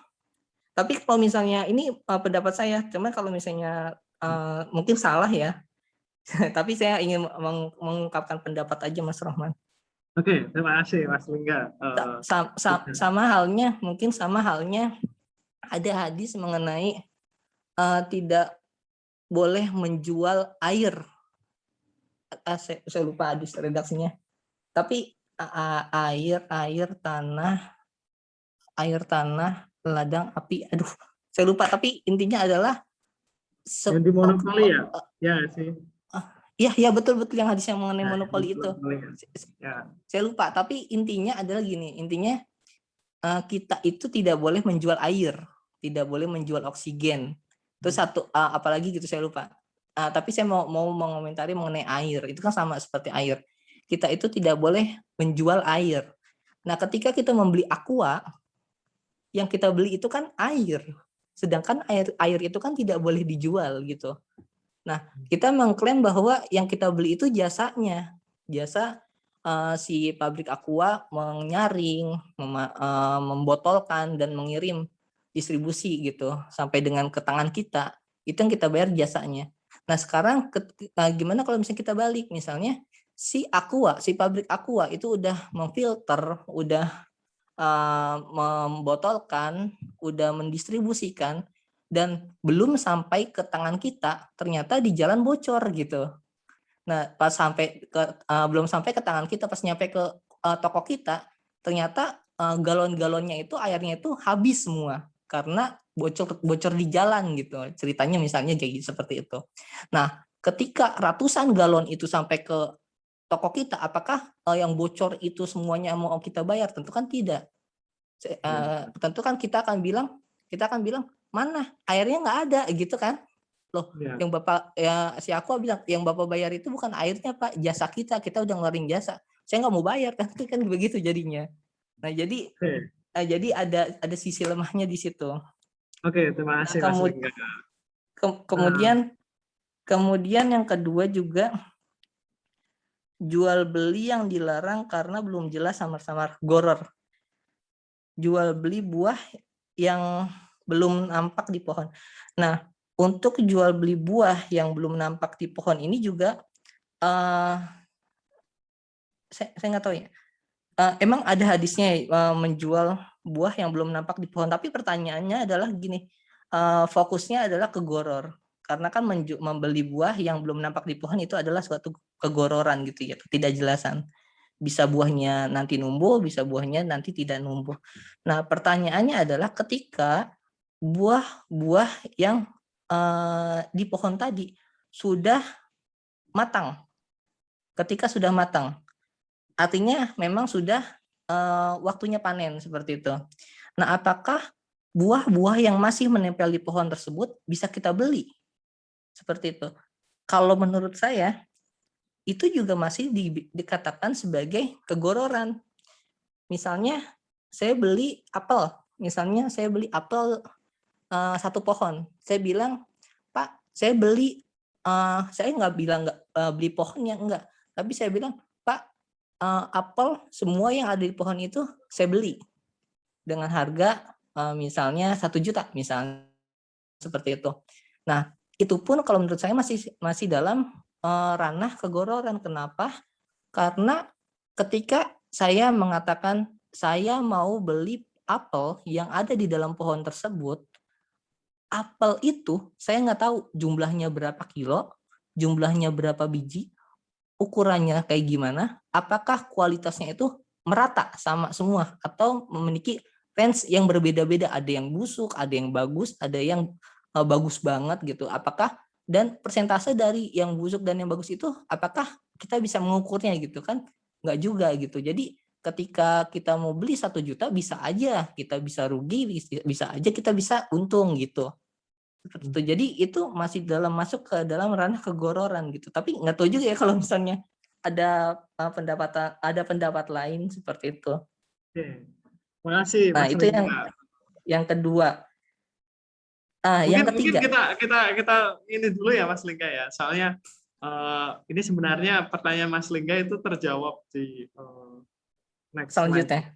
tapi kalau misalnya ini pendapat saya, cuman kalau misalnya mungkin salah ya, tapi saya ingin mengungkapkan pendapat aja Mas Rohman. Oke, terima kasih Mas Lingga. Sama halnya ada hadis mengenai tidak boleh menjual air. Saya lupa hadis redaksinya. Tapi air tanah, ladang, api. Aduh, saya lupa. Tapi intinya adalah Yang di monopoli ya? Ya sih. Iya betul yang hadis yang mengenai monopoli itu. Ya. Saya lupa. Tapi intinya adalah gini. Intinya kita itu tidak boleh menjual air, tidak boleh menjual oksigen. Terus apalagi gitu saya lupa. Tapi saya mau mengomentari mengenai air. Itu kan sama seperti air. Kita itu tidak boleh menjual air. Nah, ketika kita membeli aqua, yang kita beli itu kan air. Sedangkan air itu kan tidak boleh dijual gitu. Nah, kita mengklaim bahwa yang kita beli itu jasanya. Jasa si pabrik aqua menyaring, membotolkan dan mengirim distribusi gitu sampai dengan ke tangan kita. Itu yang kita bayar jasanya. Nah, sekarang gimana kalau misalnya kita balik, misalnya si pabrik aqua itu udah memfilter, udah membotolkan, udah mendistribusikan, dan belum sampai ke tangan kita, ternyata di jalan bocor gitu. Nah, belum sampai ke tangan kita, pas nyampe ke toko kita, ternyata galon-galonnya itu airnya itu habis semua karena bocor di jalan gitu. Ceritanya misalnya kayak gitu, seperti itu. Nah, ketika ratusan galon itu sampai ke toko kita, apakah yang bocor itu semuanya mau kita bayar? Tentu kan tidak. Tentu kan kita akan bilang mana airnya nggak ada gitu kan. Loh, yang Bapak si aku bilang yang Bapak bayar itu bukan airnya Pak, jasa kita udah ngeluarin jasa. Saya nggak mau bayar kan begitu jadinya. Nah, jadi ada sisi lemahnya di situ. Oke, terima kasih Mas Lingga. Kemudian yang kedua juga jual beli yang dilarang karena belum jelas samar-samar goror. Jual beli buah yang belum nampak di pohon. Nah, untuk jual beli buah yang belum nampak di pohon ini juga saya nggak tahu ya. emang ada hadisnya menjual buah yang belum nampak di pohon, tapi pertanyaannya adalah gini, fokusnya adalah ke goror, karena kan membeli buah yang belum nampak di pohon itu adalah suatu kegororan gitu ya, ketidakjelasan. Bisa buahnya nanti numbuh, bisa buahnya nanti tidak numbuh. Nah, pertanyaannya adalah ketika buah-buah yang di pohon tadi sudah matang, ketika sudah matang, artinya memang sudah waktunya panen seperti itu. Nah, apakah buah-buah yang masih menempel di pohon tersebut bisa kita beli? Seperti itu. Kalau menurut saya, itu juga masih dikatakan sebagai kegororan. Misalnya, saya beli apel. Misalnya, saya beli apel satu pohon. Saya bilang, Pak, saya beli, saya nggak bilang nggak beli pohonnya, enggak. Tapi saya bilang, Pak, apel semua yang ada di pohon itu saya beli dengan harga misalnya 1 juta misalnya, seperti itu. Nah, itu pun kalau menurut saya masih dalam ranah kegororan. Kenapa? Karena ketika saya mengatakan saya mau beli apel yang ada di dalam pohon tersebut, apel itu saya nggak tahu jumlahnya berapa kilo, jumlahnya berapa biji, ukurannya kayak gimana, apakah kualitasnya itu merata sama semua atau memiliki range yang berbeda-beda, ada yang busuk, ada yang bagus, ada yang bagus banget gitu. Apakah dan persentase dari yang busuk dan yang bagus itu apakah kita bisa mengukurnya gitu kan? Nggak juga gitu. Jadi ketika kita mau beli 1 juta bisa aja kita bisa rugi, bisa aja kita bisa untung gitu. Seperti itu. Jadi itu masih masuk ke dalam ranah kegororan gitu. Tapi nggak tahu juga ya kalau misalnya ada pendapat lain seperti itu. Oke. Makasih Nah, Mas itu Lingga. yang kedua. Mungkin Yang mungkin ketiga. kita ini dulu ya Mas Lingga ya. Soalnya ini sebenarnya pertanyaan Mas Lingga itu terjawab di next slide. Selanjutnya.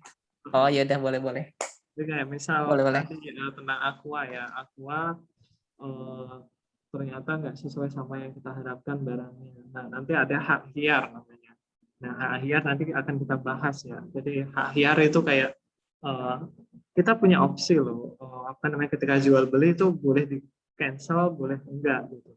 Oh ya udah, boleh. Jadi kayak misal Boleh. tadi tentang aqua ya, aqua ternyata nggak sesuai sama yang kita harapkan barangnya. Nah, nanti ada hak hiar namanya. Nah, hak hiar nanti akan kita bahas ya. Jadi hak hiar itu kayak kita punya opsi loh, apa namanya, ketika jual beli itu boleh di cancel, boleh enggak gitu.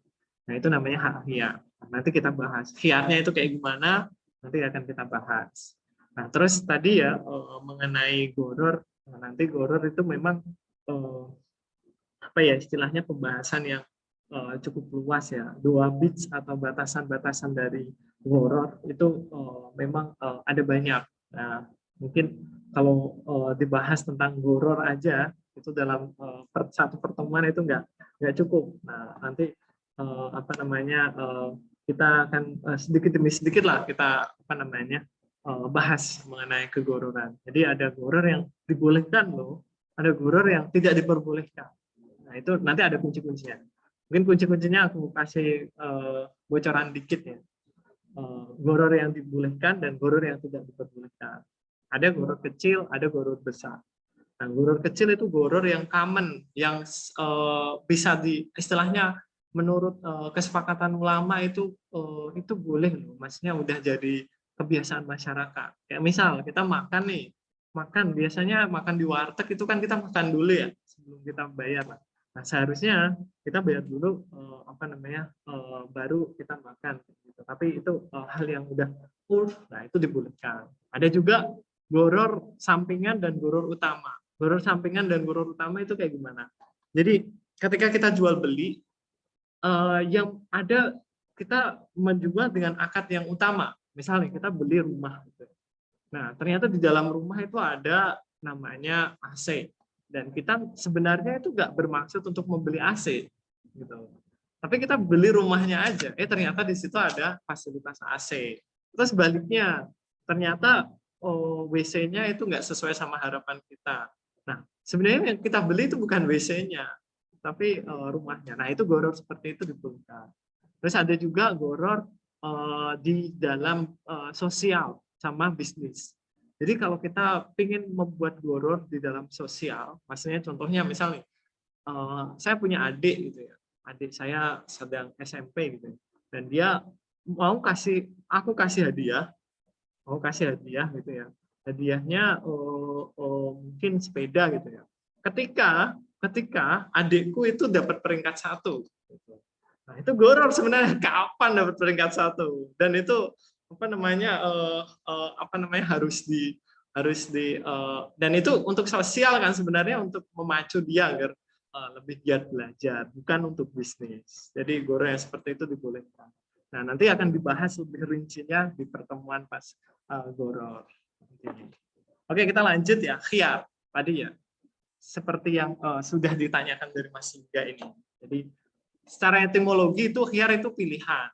Nah, itu namanya hak hiar. Nah, nanti kita bahas hiarnya itu kayak gimana, nanti akan kita bahas. Nah, terus tadi ya mengenai goror. Nah, nanti goror itu memang apa ya istilahnya, pembahasan yang cukup luas ya. 2 bits atau batasan-batasan dari goror itu memang ada banyak. Nah, mungkin kalau dibahas tentang goror aja itu dalam satu pertemuan itu nggak cukup. Nah, nanti apa namanya, kita akan sedikit demi sedikit lah kita apa namanya bahas mengenai kegororan. Jadi ada goror yang dibolehkan loh, ada goror yang tidak diperbolehkan. Nah, itu nanti ada kunci-kuncinya. Mungkin kunci-kuncinya aku kasih bocoran dikit ya. Goror yang dibolehkan dan goror yang tidak diperbolehkan. Ada goror kecil, ada goror besar. Nah, goror kecil itu goror yang common, yang bisa istilahnya menurut kesepakatan ulama itu boleh loh. Maksudnya udah jadi kebiasaan masyarakat. Kayak misal kita makan biasanya makan di warteg itu kan kita makan dulu ya sebelum kita bayar lah. Nah, seharusnya kita bayar dulu apa namanya baru kita makan gitu. Tapi itu hal yang udah urf, nah itu dibolehkan. Ada juga goror sampingan dan goror utama. Goror sampingan dan goror utama itu kayak gimana? Jadi ketika kita jual beli yang ada kita menjual dengan akad yang utama. Misalnya kita beli rumah gitu. Nah, ternyata di dalam rumah itu ada namanya AC. Dan kita sebenarnya itu nggak bermaksud untuk membeli AC, gitu. Tapi kita beli rumahnya aja. Ternyata di situ ada fasilitas AC. Terus sebaliknya, ternyata WC-nya itu nggak sesuai sama harapan kita. Nah, sebenarnya yang kita beli itu bukan WC-nya, tapi rumahnya. Nah, itu goror seperti itu dibolehkan. Terus ada juga goror di dalam sosial sama bisnis. Jadi kalau kita ingin membuat goror di dalam sosial, maksudnya contohnya misalnya saya punya adik gitu ya, adik saya sedang SMP gitu, dan dia mau aku kasih hadiah gitu ya, hadiahnya mungkin sepeda gitu ya. Ketika adikku itu dapat peringkat 1. Gitu. Nah, itu goror sebenarnya kapan dapat peringkat 1 dan itu harus di dan itu untuk sosial kan sebenarnya untuk memacu dia agar lebih giat belajar, bukan untuk bisnis. Jadi goror yang seperti itu dibolehkan. Nah, nanti akan dibahas lebih rincinya di pertemuan pas goror. Oke, kita lanjut ya, khiyar tadi ya. Seperti yang sudah ditanyakan dari Mas Yuga ini. Jadi secara etimologi itu khiyar itu pilihan.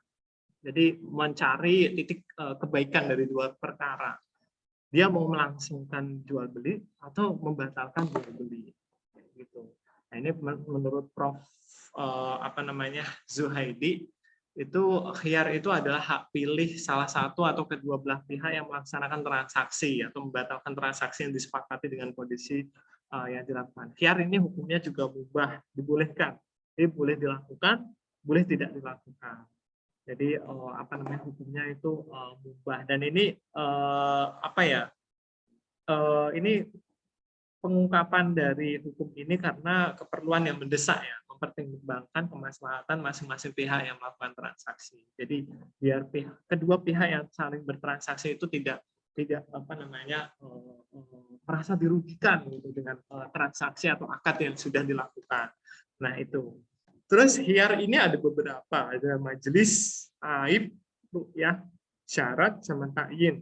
Jadi mencari titik kebaikan dari dua perkara. Dia mau melangsungkan jual beli atau membatalkan jual beli. Gitu. Nah, ini menurut Prof Zuhaidi itu khiyar itu adalah hak pilih salah satu atau kedua belah pihak yang melaksanakan transaksi atau membatalkan transaksi yang disepakati dengan kondisi yang dilakukan. Khiyar ini hukumnya juga mubah, dibolehkan. Jadi boleh dilakukan, boleh tidak dilakukan. Jadi hukumnya itu mubah dan ini ini pengungkapan dari hukum ini karena keperluan yang mendesak ya, mempertimbangkan kemaslahatan masing-masing pihak yang melakukan transaksi. Jadi biar kedua pihak yang saling bertransaksi itu tidak merasa dirugikan gitu dengan transaksi atau akad yang sudah dilakukan. Nah, itu. Terus khiyar ini ada beberapa, ada majelis, aib, ya, syarat sama ta'yin.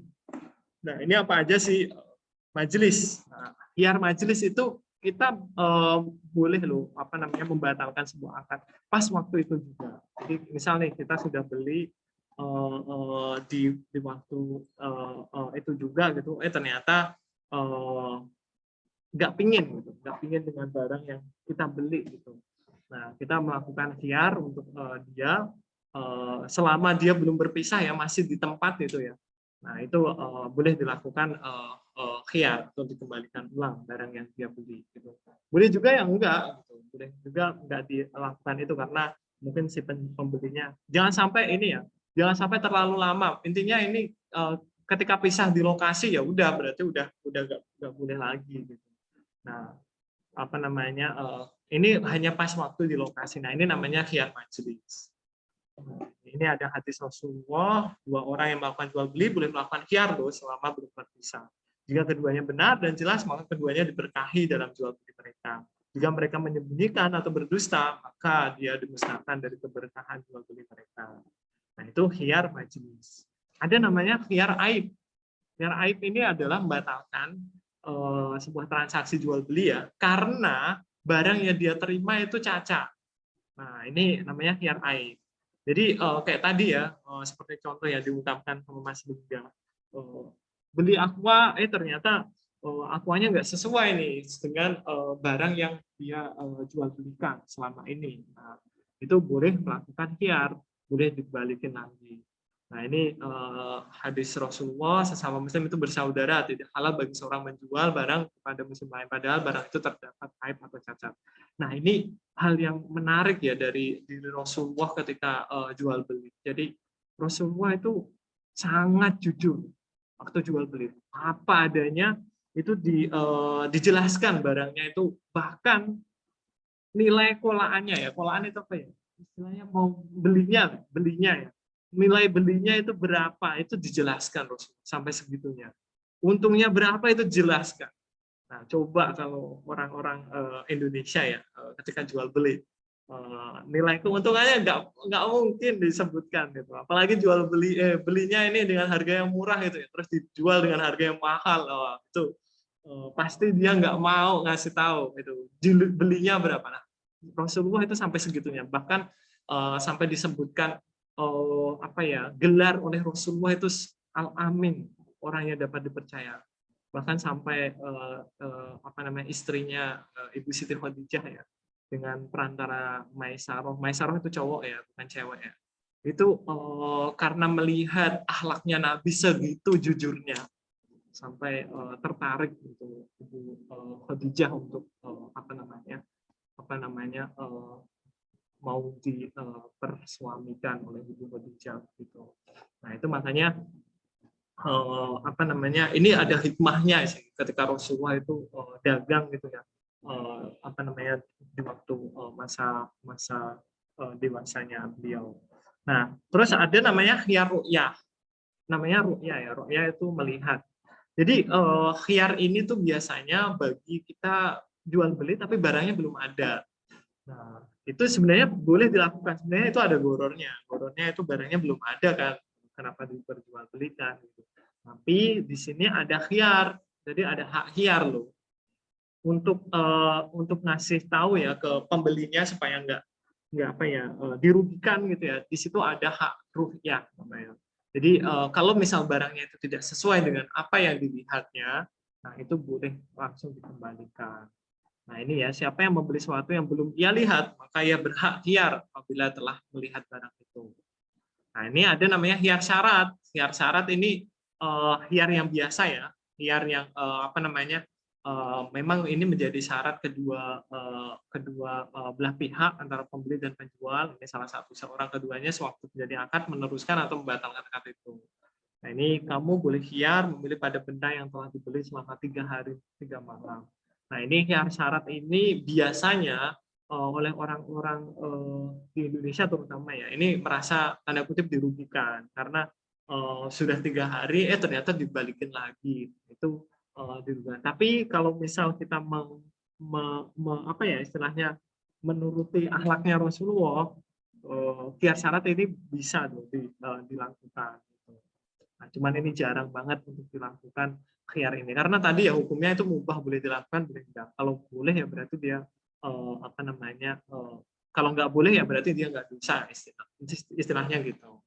Nah, ini apa aja sih majelis? Nah, khiyar majelis itu kita boleh membatalkan sebuah akad pas waktu itu juga. Jadi misalnya kita sudah beli di waktu itu juga gitu, ternyata nggak pingin dengan barang yang kita beli gitu. Nah, kita melakukan khiyar untuk dia selama dia belum berpisah ya, masih di tempat itu ya. Nah, itu boleh dilakukan khiyar untuk dikembalikan ulang barang yang dia beli gitu. Boleh juga yang enggak gitu. Boleh juga enggak dilakukan itu karena mungkin si pembelinya jangan sampai terlalu lama. Intinya ini ketika pisah di lokasi ya udah berarti udah enggak boleh lagi gitu. Nah, ini hanya pas waktu di lokasi. Nah, ini namanya khiyar majelis. Ini ada hadis Rasulullah, 2 orang yang melakukan jual beli boleh melakukan khiyar loh selama belum berpisah. Jika keduanya benar dan jelas, maka keduanya diberkahi dalam jual beli mereka. Jika mereka menyembunyikan atau berdusta, maka dia dimusnahkan dari keberkahan jual beli mereka. Nah, itu khiyar majelis. Ada namanya khiyar aib. Khiyar aib ini adalah membatalkan sebuah transaksi jual beli ya, karena barang yang dia terima itu cacat. Nah, ini namanya khiyar aib. Jadi kayak tadi ya, seperti contoh yang diungkapkan sama Mas Liga, beli aqua, ternyata aquanya nggak sesuai nih dengan barang yang dia jual belikan selama ini. Nah, itu boleh melakukan khiyar, boleh dibalikin lagi. Nah, ini hadis Rasulullah, sesama muslim itu bersaudara, tidak halal bagi seorang menjual barang kepada muslim lain padahal barang itu terdapat aib atau cacat. Nah, ini hal yang menarik ya dari diri Rasulullah ketika jual beli. Jadi Rasulullah itu sangat jujur waktu jual beli. Apa adanya itu dijelaskan barangnya itu, bahkan nilai kolaannya ya. Kolaan itu apa ya? Istilahnya mau belinya ya. Nilai belinya itu berapa, itu dijelaskan Rasul sampai segitunya. Untungnya berapa itu jelaskan. Nah, coba kalau orang-orang Indonesia ya ketika jual beli nilai keuntungannya nggak mungkin disebutkan gitu. Apalagi belinya ini dengan harga yang murah itu ya, terus dijual dengan harga yang mahal, itu pasti dia nggak mau ngasih tahu itu belinya berapa. Nah, Rasulullah itu sampai segitunya, bahkan sampai disebutkan gelar oleh Rasulullah itu Al-Amin, orang yang dapat dipercaya. Bahkan sampai istrinya Ibu Siti Khadijah ya, dengan perantara Maisaroh itu cowok ya, bukan cewek ya. Itu karena melihat akhlaknya Nabi segitu jujurnya, sampai tertarik gitu Ibu Khadijah untuk mau dipersuamikan oleh Ibu Khadijah gitu. Nah, itu makanya apa namanya, ini ada hikmahnya sih ketika Rasulullah itu dagang gitu ya, apa namanya, di waktu masa masa dewasanya beliau. Nah, terus ada namanya khiyar ru'yah. Namanya ru'yah ya, ru'yah itu melihat. Jadi khiyar ini tuh biasanya bagi kita jual beli tapi barangnya belum ada. Nah, itu sebenarnya boleh dilakukan. Sebenarnya itu ada gorornya. Gorornya itu barangnya belum ada kan. Kenapa diperjualbelikan gitu. Tapi di sini ada khiyar. Jadi ada hak khiyar loh. Untuk ngasih tahu ya ke pembelinya supaya nggak apa ya, dirugikan gitu ya. Di situ ada hak ru'yah namanya. Jadi kalau misal barangnya itu tidak sesuai dengan apa yang dilihatnya, nah itu boleh langsung dikembalikan. Nah ini ya, siapa yang membeli sesuatu yang belum ia lihat, maka ia berhak khiyar apabila telah melihat barang itu. Nah ini ada namanya khiyar syarat. Khiyar syarat ini khiyar yang biasa ya, khiyar yang apa namanya, memang ini menjadi syarat kedua belah pihak antara pembeli dan penjual. Ini salah satu seorang keduanya sewaktu terjadi akad meneruskan atau membatalkan akad itu. Nah ini kamu boleh khiyar memilih pada benda yang telah dibeli selama 3 hari 3 malam. Nah ini khiyar syarat ini biasanya oleh orang-orang di Indonesia terutama ya, ini merasa tanda kutip dirugikan karena sudah 3 hari ternyata dibalikin lagi, itu dirugikan. Tapi kalau misal kita apa ya istilahnya menuruti akhlaknya Rasulullah, khiyar syarat ini bisa dilakukan. Nah, cuman ini jarang banget untuk dilakukan khiyar ini karena tadi ya hukumnya itu mubah, boleh dilakukan boleh tidak. Kalau boleh ya berarti dia apa namanya, kalau nggak boleh ya berarti dia nggak bisa, istilahnya gitu.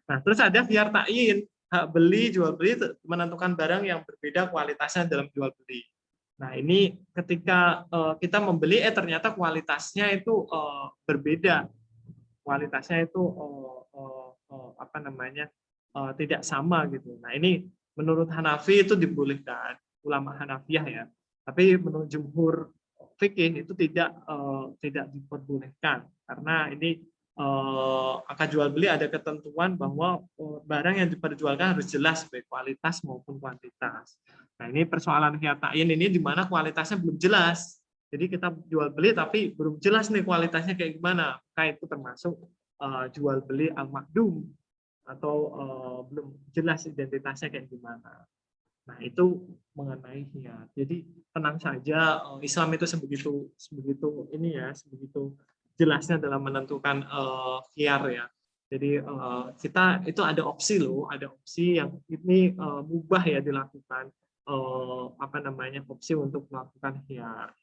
Nah terus ada khiyar ta'yin, hak beli jual beli menentukan barang yang berbeda kualitasnya dalam jual beli. Nah ini ketika kita membeli ternyata kualitasnya itu berbeda, kualitasnya itu apa namanya, tidak sama gitu. Nah ini menurut Hanafi itu dibolehkan, ulama Hanafiyah ya. Tapi menurut jumhur fikih itu tidak diperbolehkan karena ini akad jual beli ada ketentuan bahwa barang yang diperjualkan harus jelas baik kualitas maupun kuantitas. Nah ini persoalan khiyar ta'yin ini di mana kualitasnya belum jelas. Jadi kita jual beli tapi belum jelas nih kualitasnya kayak gimana. Maka itu termasuk jual beli al-makdum atau belum jelas identitasnya kayak gimana. Nah itu mengenai khiyar. Jadi tenang saja, Islam itu sebegitu ini ya, sebegitu jelasnya dalam menentukan khiyar ya. Jadi kita itu ada opsi loh, ada opsi yang ini mubah ya dilakukan, apa namanya, opsi untuk melakukan khiyar.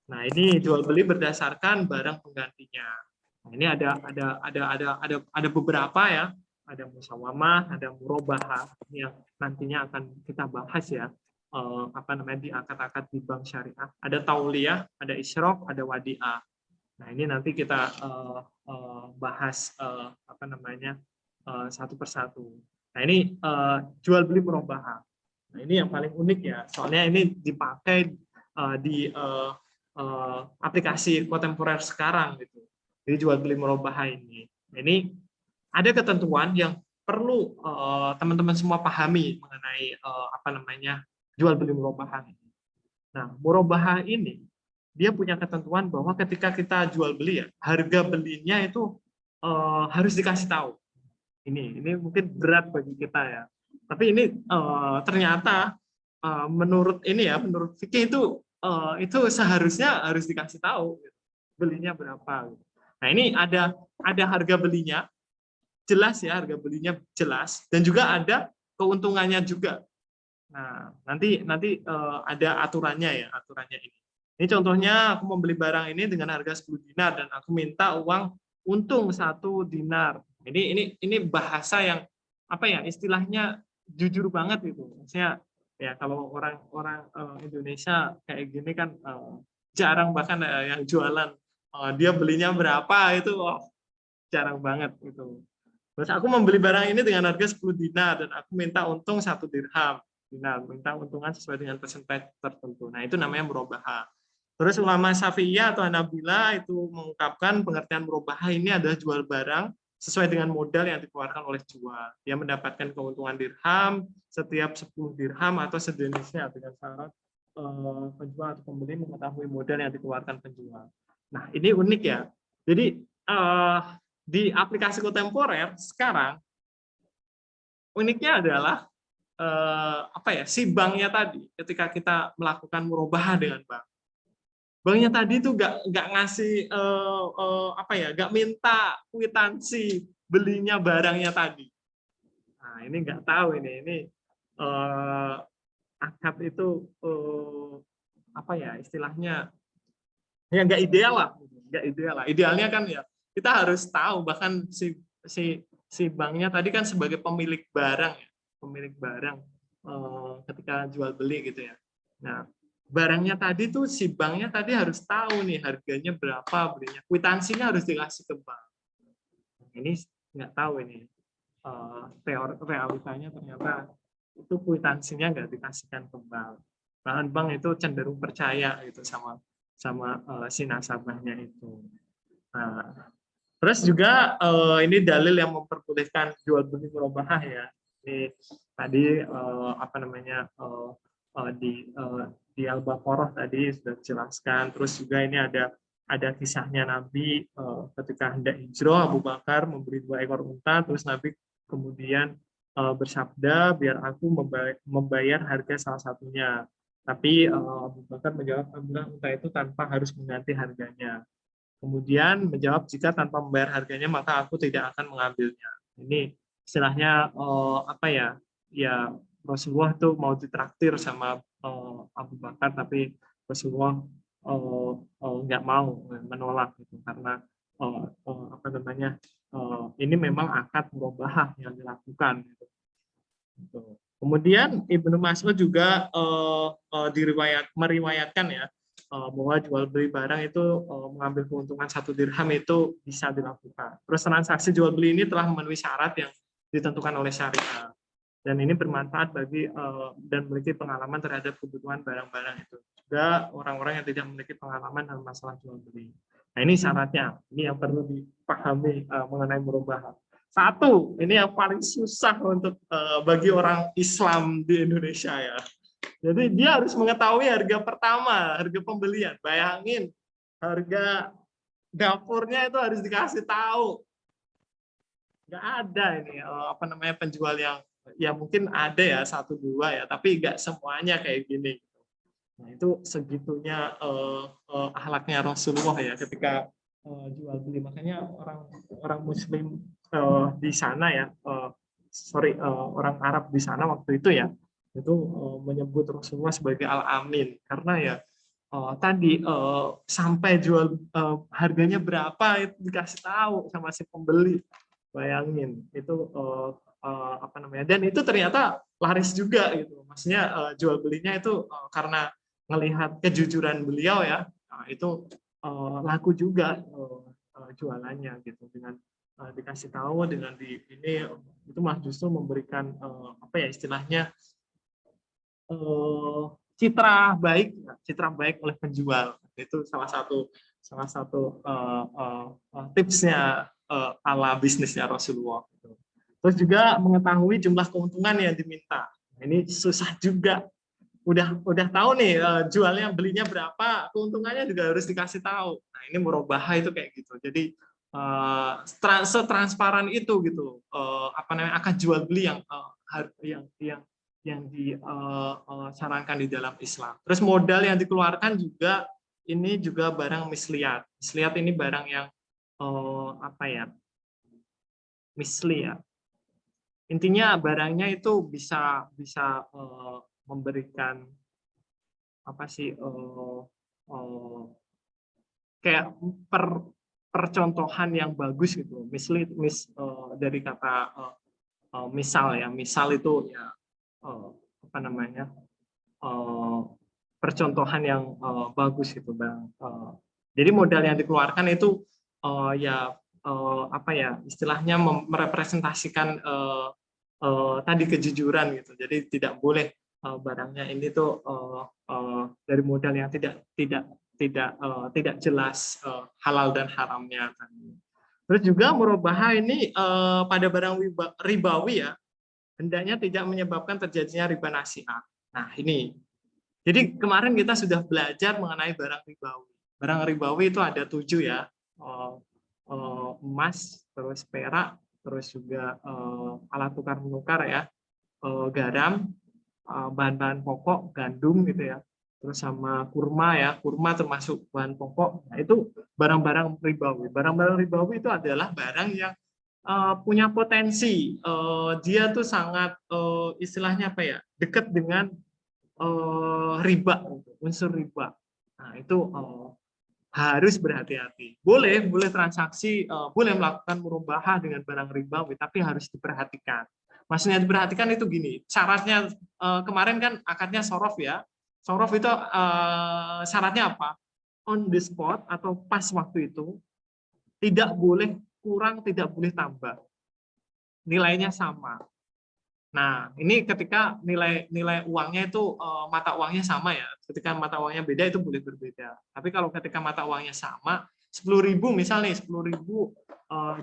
Nah ini jual beli berdasarkan barang penggantinya. Nah, ini ada beberapa ya, ada musawamah, ada murabahah yang nantinya akan kita bahas ya, apa namanya, di akad-akad di bank syariah. Ada tauliyah, ada isyrok, ada wadi'ah. Nah ini nanti kita bahas apa namanya, satu persatu. Nah ini jual beli murabahah. Nah ini yang paling unik ya, soalnya ini dipakai di aplikasi kontemporer sekarang gitu. Jadi jual beli murabahah ini. Ini ada ketentuan yang perlu teman-teman semua pahami mengenai apa namanya, jual beli murabahah ini. Nah, murabahah ini dia punya ketentuan bahwa ketika kita jual beli ya, harga belinya itu harus dikasih tahu. Ini mungkin berat bagi kita ya. Tapi ini ternyata menurut ini ya, menurut fikih itu seharusnya harus dikasih tahu belinya berapa. Nah ini ada harga belinya jelas ya, harga belinya jelas, dan juga ada keuntungannya juga. Nah nanti ada aturannya ya, aturannya ini. Ini contohnya aku membeli barang ini dengan harga 10 dinar dan aku minta uang untung 1 dinar. Ini bahasa yang apa ya, istilahnya jujur banget gitu. Maksudnya ya kalau orang Indonesia kayak gini kan jarang, bahkan yang jualan dia belinya berapa itu jarang banget gitu. Terus aku membeli barang ini dengan harga 10 dinar dan aku minta untung 1 dirham. Minta untungan sesuai dengan persentase tertentu. Nah, itu namanya murabahah. Terus ulama Syafi'iyah atau Hanabilah itu mengungkapkan pengertian murabahah ini adalah jual barang sesuai dengan modal yang dikeluarkan oleh jual. Dia mendapatkan keuntungan dirham setiap 10 dirham atau sejenisnya dengan syarat penjual atau pembeli mengetahui modal yang dikeluarkan penjual. Nah, ini unik ya. Jadi di aplikasi kontemporer sekarang uniknya adalah si banknya tadi ketika kita melakukan murabahah dengan bank. Banknya tadi itu nggak ngasih nggak minta kwitansi belinya barangnya tadi. Nah, ini nggak tahu ini akad itu istilahnya ya nggak ideal lah, nggak ideal lah. Idealnya kan ya kita harus tahu, bahkan si banknya tadi kan sebagai pemilik barang ya, pemilik barang ketika jual beli gitu ya. Nah, barangnya tadi tuh si banknya tadi harus tahu nih harganya berapa belinya, kwitansinya harus dikasih ke bank. Ini nggak tahu ini realitanya ternyata itu kwitansinya nggak dikasihkan ke bank. Bahkan bank itu cenderung percaya gitu sama si nasabahnya itu. Nah, terus juga ini dalil yang memperbolehkan jual beli murabahah ya. Ini tadi di Al-Baqarah tadi sudah dijelaskan. Terus juga ini ada kisahnya Nabi ketika hendak hijrah, Abu Bakar memberi 2 ekor unta, terus Nabi kemudian bersabda, biar aku membayar harga salah satunya. Tapi Abu Bakar menjawab, ambillah unta itu tanpa harus mengganti harganya. Kemudian menjawab, jika tanpa membayar harganya maka aku tidak akan mengambilnya. Ini istilahnya ya Rasulullah tuh mau ditraktir sama Abu Bakar, tapi Rasulullah nggak mau, menolak gitu, karena ini memang akad murabahah yang dilakukan gitu. Kemudian Ibnu Mas'ud juga meriwayatkan ya bahwa jual beli barang itu mengambil keuntungan 1 dirham itu bisa dilakukan. Terus transaksi jual beli ini telah memenuhi syarat yang ditentukan oleh syariat, dan ini bermanfaat bagi dan memiliki pengalaman terhadap kebutuhan barang-barang itu. Juga orang-orang yang tidak memiliki pengalaman dalam masalah jual beli. Nah, ini syaratnya, ini yang perlu dipahami mengenai murabahah. 1, ini yang paling susah untuk bagi orang Islam di Indonesia ya. Jadi dia harus mengetahui harga pertama, harga pembelian. Bayangin, harga dapurnya itu harus dikasih tahu. Nggak ada ini penjual yang ya mungkin ada ya 1-2 ya, tapi nggak semuanya kayak gini. Nah, itu segitunya akhlaknya Rasulullah ya ketika jual beli. Makanya orang Muslim di sana ya, orang Arab di sana waktu itu ya, itu menyebut Rasulullah sebagai Al-Amin, karena ya tadi sampai jual harganya berapa itu dikasih tahu sama si pembeli. Bayangin itu dan itu ternyata laris juga gitu. Maksudnya jual belinya itu karena melihat kejujuran beliau ya, itu laku juga jualannya gitu, dengan dikasih tahu, dengan ini itu malah justru memberikan istilahnya citra baik oleh penjual. Itu salah satu tipsnya ala bisnisnya Rasulullah. Terus juga mengetahui jumlah keuntungan yang diminta. Ini susah juga. Udah tahu nih jualnya belinya berapa, keuntungannya juga harus dikasih tahu. Nah, ini murabahah itu kayak gitu. Jadi setransparan itu gitu. Akan jual beli yang disarankan di dalam Islam. Terus modal yang dikeluarkan juga ini juga barang misliyat. Misliyat ini barang yang misli ya. Intinya barangnya itu bisa memberikan kayak percontohan yang bagus gitu. Dari kata misal ya, misal itu ya percontohan yang bagus gitu bang. Jadi modal yang dikeluarkan itu istilahnya merepresentasikan tadi kejujuran gitu. Jadi tidak boleh barangnya ini tuh dari modal yang tidak jelas halal dan haramnya. Terus juga murabahah ini pada barang ribawi ya, hendaknya tidak menyebabkan terjadinya riba nasi'ah. Nah, ini. Jadi kemarin kita sudah belajar mengenai barang ribawi. Barang ribawi itu ada 7 ya. Emas, terus perak, terus juga alat tukar menukar ya, garam, bahan-bahan pokok, gandum gitu ya. Terus sama kurma ya, kurma termasuk bahan pokok. Nah, itu barang-barang ribawi. Barang-barang ribawi itu adalah barang yang punya potensi. Dia tuh sangat istilahnya apa ya? Dekat dengan riba, unsur riba. Nah, itu harus berhati-hati. Boleh transaksi, boleh melakukan murabahah dengan barang ribawi, tapi harus diperhatikan. Maksudnya diperhatikan itu gini, syaratnya kemarin kan akadnya sorof ya. Sorof itu syaratnya apa? On the spot atau pas waktu itu, tidak boleh kurang, tidak boleh tambah. Nilainya sama. Nah, ini ketika nilai uangnya itu mata uangnya sama ya. Ketika mata uangnya beda itu boleh berbeda. Tapi kalau ketika mata uangnya sama, 10.000 misalnya 10.000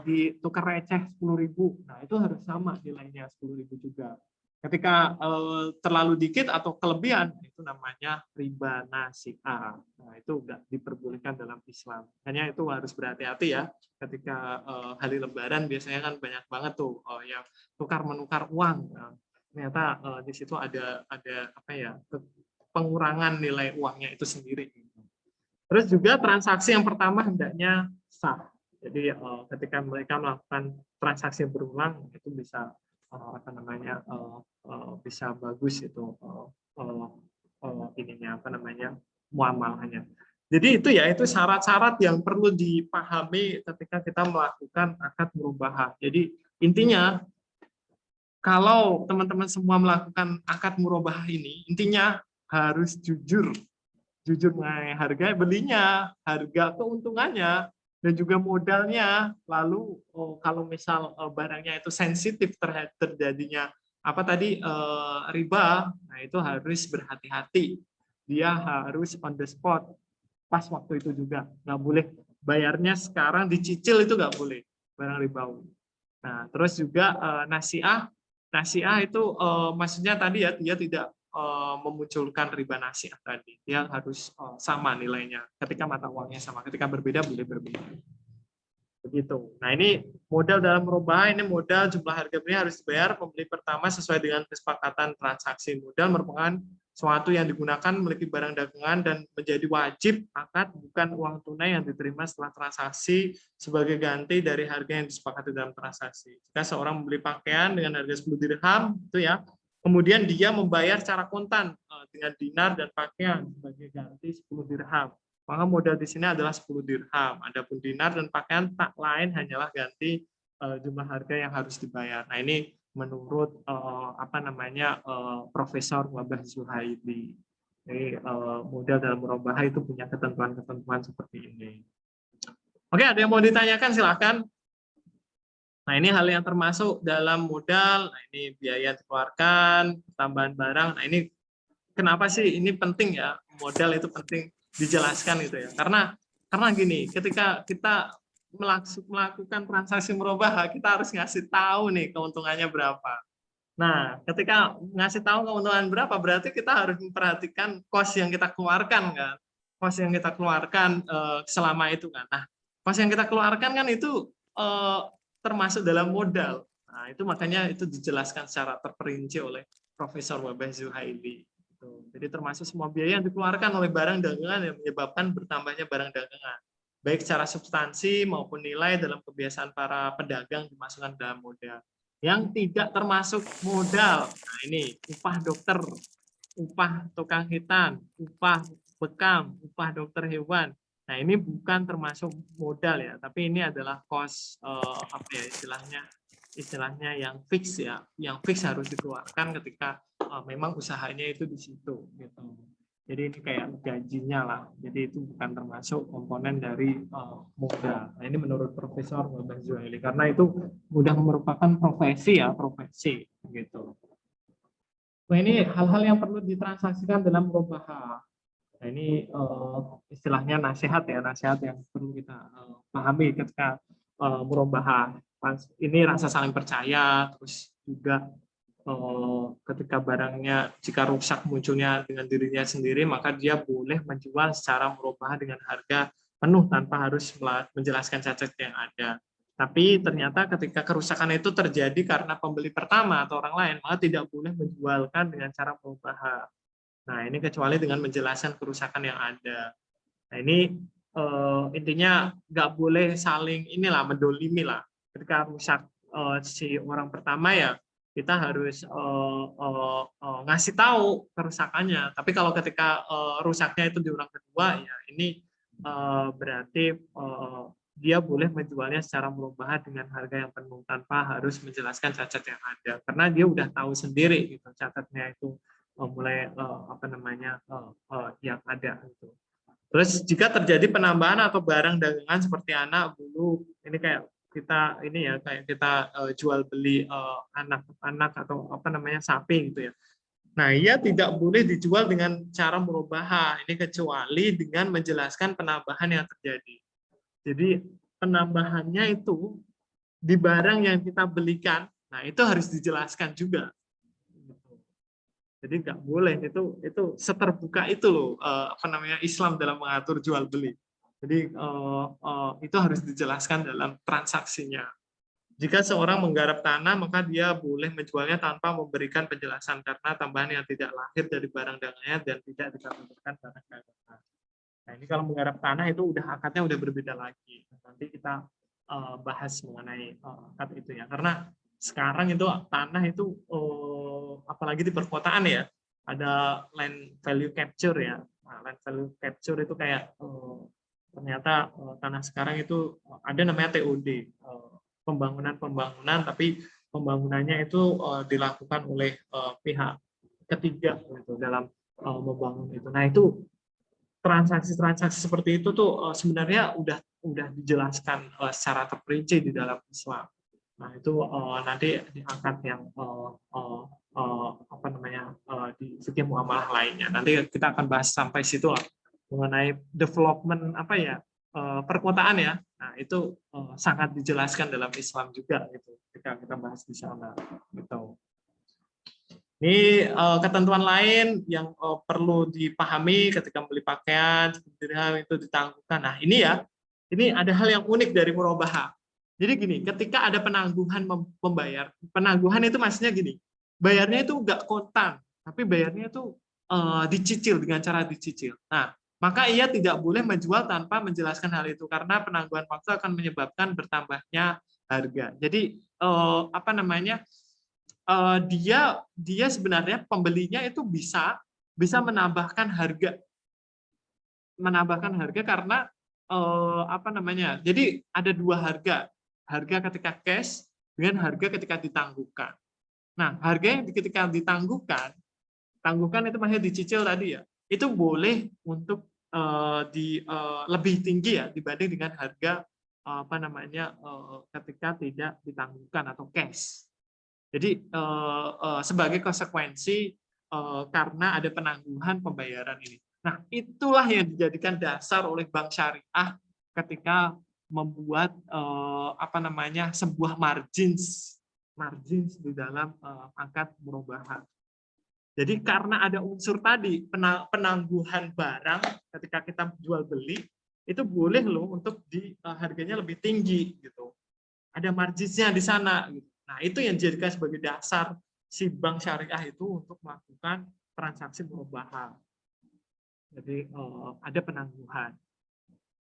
ditukar receh 10.000. Nah, itu harus sama nilainya 10.000 juga. Ketika terlalu dikit atau kelebihan, itu namanya riba nasi'ah. Nah, itu enggak diperbolehkan dalam Islam. Hanya itu harus berhati-hati ya. Ketika hari Lebaran biasanya kan banyak banget tuh yang tukar menukar uang. Nah, ternyata di situ ada apa ya, pengurangan nilai uangnya itu sendiri. Terus juga transaksi yang pertama hendaknya sah. Jadi ketika mereka melakukan transaksi berulang itu bisa apa namanya bisa bagus itu ininya apa namanya muamalahnya. Jadi itu ya, itu syarat-syarat yang perlu dipahami ketika kita melakukan akad murabahah. Jadi intinya kalau teman-teman semua melakukan akad murabahah ini, intinya harus jujur mengenai harga belinya, harga keuntungannya, dan juga modalnya. Lalu kalau misal barangnya itu sensitif terhadap terjadinya apa tadi riba, nah itu harus berhati-hati. Dia harus on the spot, pas waktu itu juga. Nggak boleh bayarnya sekarang dicicil, itu nggak boleh, barang ribawi. Nah, terus juga nasi'ah itu maksudnya tadi ya, dia tidak memunculkan riba nasi'ah tadi. Dia harus sama nilainya. Ketika mata uangnya sama, ketika berbeda boleh berbeda. Begitu. Nah, ini modal dalam murabahah, ini modal jumlah harga beli harus dibayar pembeli pertama sesuai dengan kesepakatan transaksi. Modal merupakan suatu yang digunakan memiliki barang dagangan dan menjadi wajib akad, bukan uang tunai yang diterima setelah transaksi sebagai ganti dari harga yang disepakati dalam transaksi. Jika seorang membeli pakaian dengan harga 10 dirham, itu ya, kemudian dia membayar secara kontan dengan dinar dan pakaian sebagai ganti 10 dirham. Maka modal di sini adalah 10 dirham. Adapun dinar dan pakaian tak lain hanyalah ganti jumlah harga yang harus dibayar. Nah, ini menurut apa namanya Profesor Wabah Zuhaili. Jadi modal dalam murabahah itu punya ketentuan-ketentuan seperti ini. Oke, ada yang mau ditanyakan silahkan. Nah, ini hal yang termasuk dalam modal. Nah, ini biaya yang dikeluarkan, tambahan barang. Nah, ini kenapa sih ini penting ya, modal itu penting dijelaskan itu ya. Karena gini, ketika kita melakukan transaksi murabahah, kita harus ngasih tahu nih keuntungannya berapa. Nah, ketika ngasih tahu keuntungan berapa, berarti kita harus memperhatikan cost yang kita keluarkan kan. Cost yang kita keluarkan selama itu kan. Nah, cost yang kita keluarkan kan itu termasuk dalam modal. Nah, itu makanya itu dijelaskan secara terperinci oleh Profesor Wabah Zuhaili. Jadi termasuk semua biaya yang dikeluarkan oleh barang dagangan yang menyebabkan bertambahnya barang dagangan, baik secara substansi maupun nilai dalam kebiasaan para pedagang dimasukkan dalam modal. Yang tidak termasuk modal, nah ini upah dokter, upah tukang hitan, upah bekam, upah dokter hewan. Nah, ini bukan termasuk modal ya, tapi ini adalah cost apa ya istilahnya yang fix ya, yang fix harus dikeluarkan ketika memang usahanya itu di situ gitu. Jadi ini kayak gajinya lah. Jadi itu bukan termasuk komponen dari modal. Nah, ini menurut Profesor Wabah Zuhaili karena itu sudah merupakan profesi ya, profesi gitu. Nah, ini hal-hal yang perlu ditransaksikan dalam murabahah. Nah, ini istilahnya nasihat ya, nasihat yang perlu kita pahami ketika murabahah. Ini rasa saling percaya, terus juga ketika barangnya jika rusak munculnya dengan dirinya sendiri, maka dia boleh menjual secara murabahah dengan harga penuh tanpa harus menjelaskan cacat yang ada. Tapi ternyata ketika kerusakan itu terjadi karena pembeli pertama atau orang lain, maka tidak boleh menjualkan dengan cara murabahah. Nah, ini kecuali dengan menjelaskan kerusakan yang ada. Nah, ini intinya nggak boleh saling mendolimi lah. Ketika rusak si orang pertama ya kita harus ngasih tahu kerusakannya. Tapi kalau ketika rusaknya itu di orang kedua, ya ini berarti dia boleh menjualnya secara murabahah dengan harga yang penuh tanpa harus menjelaskan cacat yang ada. Karena dia udah tahu sendiri gitu cacatnya itu mulai yang ada gitu. Terus jika terjadi penambahan atau barang dagangan seperti anak, bulu, ini kayak kita jual beli anak atau sapi gitu ya. Nah, ia tidak boleh dijual dengan cara murabahah. Ini kecuali dengan menjelaskan penambahan yang terjadi. Jadi penambahannya itu di barang yang kita belikan, nah itu harus dijelaskan juga. Jadi nggak boleh itu seterbuka itu loh Islam dalam mengatur jual beli. Jadi itu harus dijelaskan dalam transaksinya. Jika seorang menggarap tanah, maka dia boleh menjualnya tanpa memberikan penjelasan karena tambahan yang tidak lahir dari barang dagangannya dan tidak dikategorikan barang dagangan. Nah, ini kalau menggarap tanah itu akadnya udah berbeda lagi. Nanti kita bahas mengenai akad itu ya. Karena sekarang itu tanah itu apalagi di perkotaan ya, ada land value capture ya. Nah, land value capture itu kayak ternyata tanah sekarang itu ada namanya TOD, pembangunan, tapi pembangunannya itu dilakukan oleh pihak ketiga gitu dalam membangun itu. Nah, itu transaksi-transaksi seperti itu tuh sebenarnya udah dijelaskan secara terperinci di dalam Islam. Nah, itu nanti diangkat yang di fikih muamalah lainnya. Nanti kita akan bahas sampai situ lah mengenai development perkotaan ya. Nah, itu sangat dijelaskan dalam Islam juga gitu. Ketika kita bahas di sana gitu. Ini ketentuan lain yang perlu dipahami ketika membeli pakaian, dirham itu ditangguhkan. Nah, ini ada hal yang unik dari murabahah. Jadi gini, ketika ada penangguhan membayar, penangguhan itu maksudnya gini, bayarnya itu enggak kontan, tapi bayarnya itu dicicil dengan cara dicicil. Nah, maka ia tidak boleh menjual tanpa menjelaskan hal itu karena penangguhan waktu akan menyebabkan bertambahnya harga. Jadi dia sebenarnya pembelinya itu bisa menambahkan harga karena jadi ada dua harga ketika cash dengan harga ketika ditangguhkan. Nah, harga yang ketika ditangguhkan itu maksudnya dicicil tadi ya, itu boleh untuk lebih tinggi ya dibanding dengan harga ketika tidak ditangguhkan atau cash. Jadi sebagai konsekuensi karena ada penangguhan pembayaran ini. Nah, itulah yang dijadikan dasar oleh bank syariah ketika membuat sebuah margins di dalam akad murabahah. Jadi karena ada unsur tadi penangguhan barang ketika kita jual beli itu boleh loh untuk harganya lebih tinggi gitu. Ada marginsnya di sana gitu. Nah, itu yang dijadikan sebagai dasar si bank syariah itu untuk melakukan transaksi murabahah. Jadi ada penangguhan.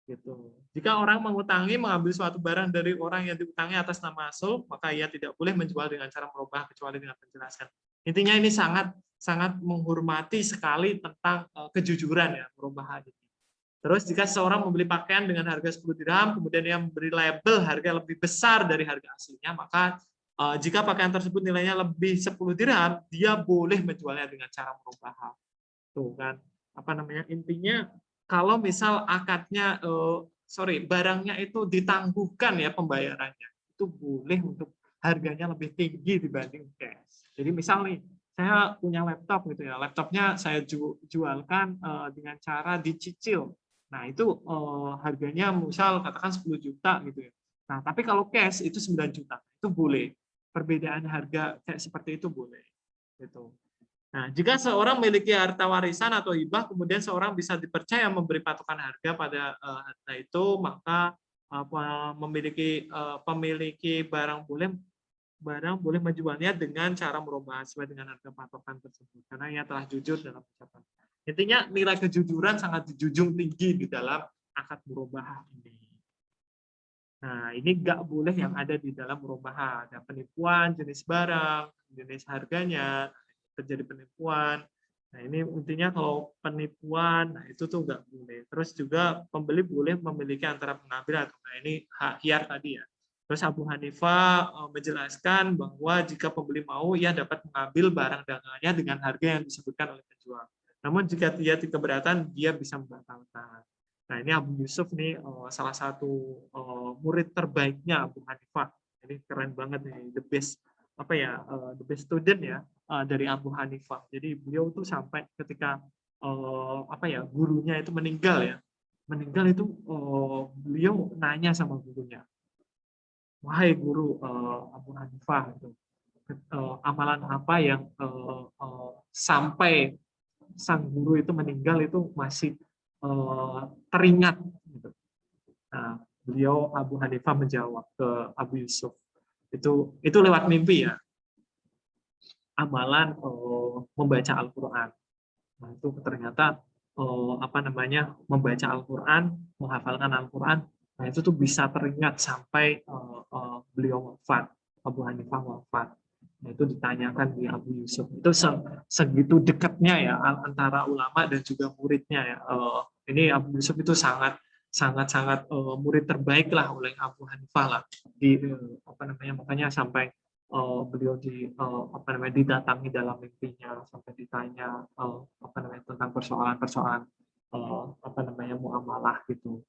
Gitu. Jika orang mengambil suatu barang dari orang yang diutangi atas nama asal, maka ia tidak boleh menjual dengan cara murabahah kecuali dengan penjelasan. Intinya ini sangat menghormati sekali tentang kejujuran ya murabahah ini. Terus jika seorang membeli pakaian dengan harga 10 dirham, kemudian dia memberi label harga lebih besar dari harga aslinya, maka jika pakaian tersebut nilainya lebih 10 dirham, dia boleh menjualnya dengan cara murabahah. Tuh kan, intinya kalau misal barangnya itu ditangguhkan ya pembayarannya, itu boleh untuk harganya lebih tinggi dibanding cash. Jadi misal nih, saya punya laptop gitu ya, laptopnya saya jualkan dengan cara dicicil. Nah, itu harganya misal katakan 10 juta gitu ya. Nah, tapi kalau cash itu 9 juta, itu boleh. Perbedaan harga kayak seperti itu boleh. Gitu. Nah, jika seorang memiliki harta warisan atau hibah, kemudian seorang bisa dipercaya memberi patokan harga pada harta itu, maka memiliki barang boleh menjualnya dengan cara merubah sesuai dengan harga patokan tersebut, karena ia telah jujur dalam ucapan. Intinya nilai kejujuran sangat dijunjung tinggi di dalam akad murabahah ini. Nah, ini nggak boleh yang ada di dalam murabahah. Ada penipuan, jenis barang, jenis harganya, terjadi penipuan. Nah, ini intinya kalau penipuan, nah itu tuh nggak boleh. Terus juga pembeli boleh memiliki antara pengambil atau nah ini hak hiar tadi ya. Terus Abu Hanifah menjelaskan bahwa jika pembeli mau, ia dapat mengambil barang dagangannya dengan harga yang disebutkan oleh penjual. Namun jika dia tidak keberatan, dia bisa membatalkan. Nah, ini Abu Yusuf nih salah satu murid terbaiknya Abu Hanifah. Ini keren banget nih, the best the best student ya dari Abu Hanifah. Jadi beliau tuh sampai ketika gurunya itu meninggal ya. Meninggal itu beliau nanya sama gurunya, "Wahai guru Abu Hanifah, itu amalan apa yang sampai sang guru itu meninggal itu masih teringat gitu." Nah, beliau Abu Hanifah menjawab ke Abu Yusuf, itu lewat mimpi ya, amalan membaca Al-Quran. Nah, itu ternyata membaca Al-Quran, menghafalkan Al-Quran, nah itu tuh bisa teringat sampai beliau wafat, Abu Hanifah wafat. Nah, itu ditanyakan di Abu Yusuf. Itu segitu dekatnya ya antara ulama dan juga muridnya ya. Ini Abu Yusuf itu sangat murid terbaik lah oleh Abu Hanifah lah. Makanya sampai beliau didatangi dalam mimpinya sampai ditanya tentang persoalan-persoalan muamalah gitu.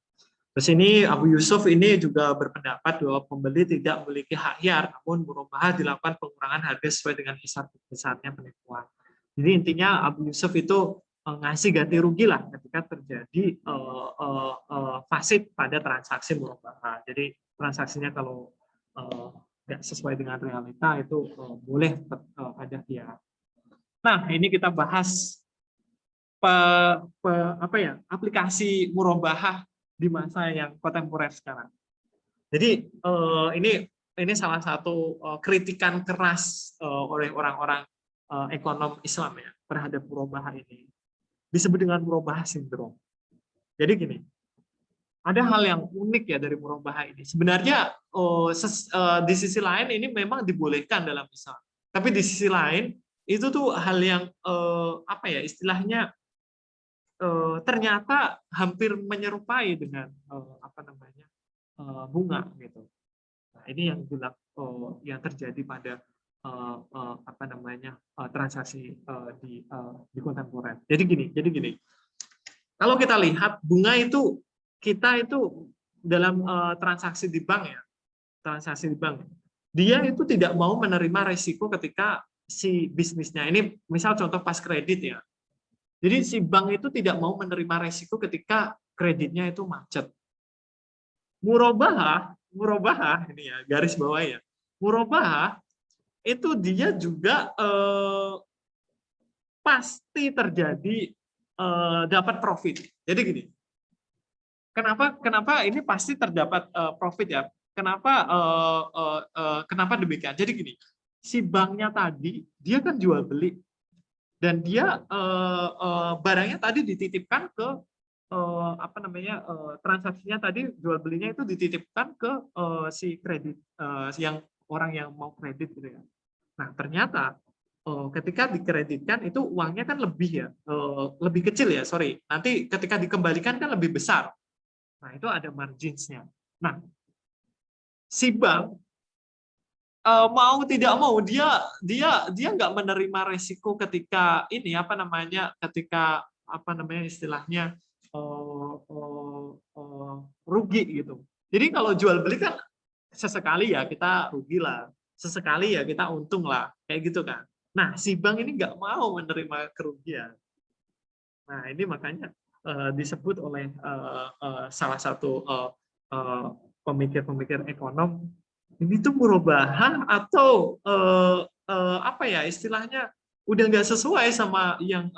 Terus ini Abu Yusuf ini juga berpendapat bahwa pembeli tidak memiliki hak hiar, namun murabahah dilakukan pengurangan harga sesuai dengan besarnya penipuan. Jadi intinya Abu Yusuf itu ngasih ganti rugi lah ketika terjadi fasid pada transaksi murabahah. Jadi transaksinya kalau nggak sesuai dengan realita itu boleh ada hiar. Nah, ini kita bahas aplikasi murabahah di masa yang kontemporer sekarang. Jadi ini salah satu kritikan keras oleh orang-orang ekonom Islam ya terhadap murabahah ini. Disebut dengan murabahah sindrom. Jadi gini, ada hal yang unik ya dari murabahah ini. Sebenarnya di sisi lain ini memang dibolehkan dalam Islam. Tapi di sisi lain itu tuh hal yang istilahnya ternyata hampir menyerupai dengan bunga gitu. Nah, ini yang terjadi pada transaksi di kontemporer. Jadi gini. Kalau kita lihat bunga itu kita itu dalam transaksi di bank ya, dia itu tidak mau menerima resiko ketika si bisnisnya ini misal contoh pas kredit ya. Jadi si bank itu tidak mau menerima resiko ketika kreditnya itu macet. Murabahah ini ya, garis bawah ya. Murabahah itu dia juga pasti terjadi dapat profit. Jadi gini. Kenapa ini pasti terdapat profit ya? Kenapa demikian? Jadi gini. Si banknya tadi dia kan jual beli dan dia barangnya tadi dititipkan ke transaksinya tadi jual belinya itu dititipkan ke si kredit yang orang yang mau kredit gitu ya. Nah, ternyata ketika dikreditkan itu uangnya kan lebih kecil ya, sorry. Nanti ketika dikembalikan kan lebih besar. Nah, itu ada marginsnya. Nah, si bank mau tidak mau dia nggak menerima resiko ketika istilahnya rugi gitu. Jadi kalau jual beli kan sesekali ya kita rugi lah, sesekali ya kita untung lah, kayak gitu kan. Nah, si bank ini nggak mau menerima kerugian. Nah, ini makanya disebut oleh salah satu pemikir-pemikir ekonom, ini tuh murabahah atau apa ya istilahnya udah nggak sesuai sama yang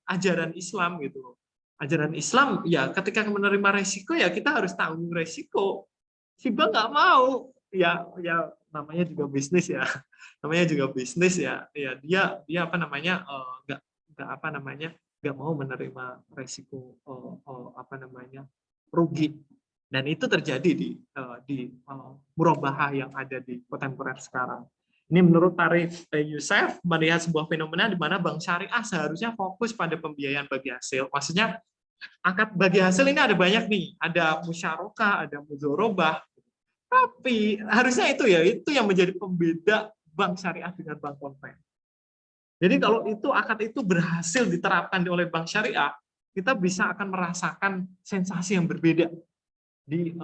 ajaran Islam gitu. Ajaran Islam ya ketika menerima resiko ya kita harus tanggung resiko. Si Bang nggak mau, ya namanya juga bisnis ya, namanya juga bisnis ya, ya dia apa namanya nggak apa namanya nggak mau menerima resiko apa namanya rugi. Dan itu terjadi di murabahah yang ada di kontemporer sekarang. Ini menurut Tarif Youssef melihat sebuah fenomena di mana bank syariah seharusnya fokus pada pembiayaan bagi hasil. Maksudnya akad bagi hasil ini ada banyak nih, ada musyarakah, ada mudharabah. Tapi harusnya itu yang menjadi pembeda bank syariah dengan bank konven. Jadi kalau itu akad itu berhasil diterapkan oleh bank syariah, kita bisa akan merasakan sensasi yang berbeda di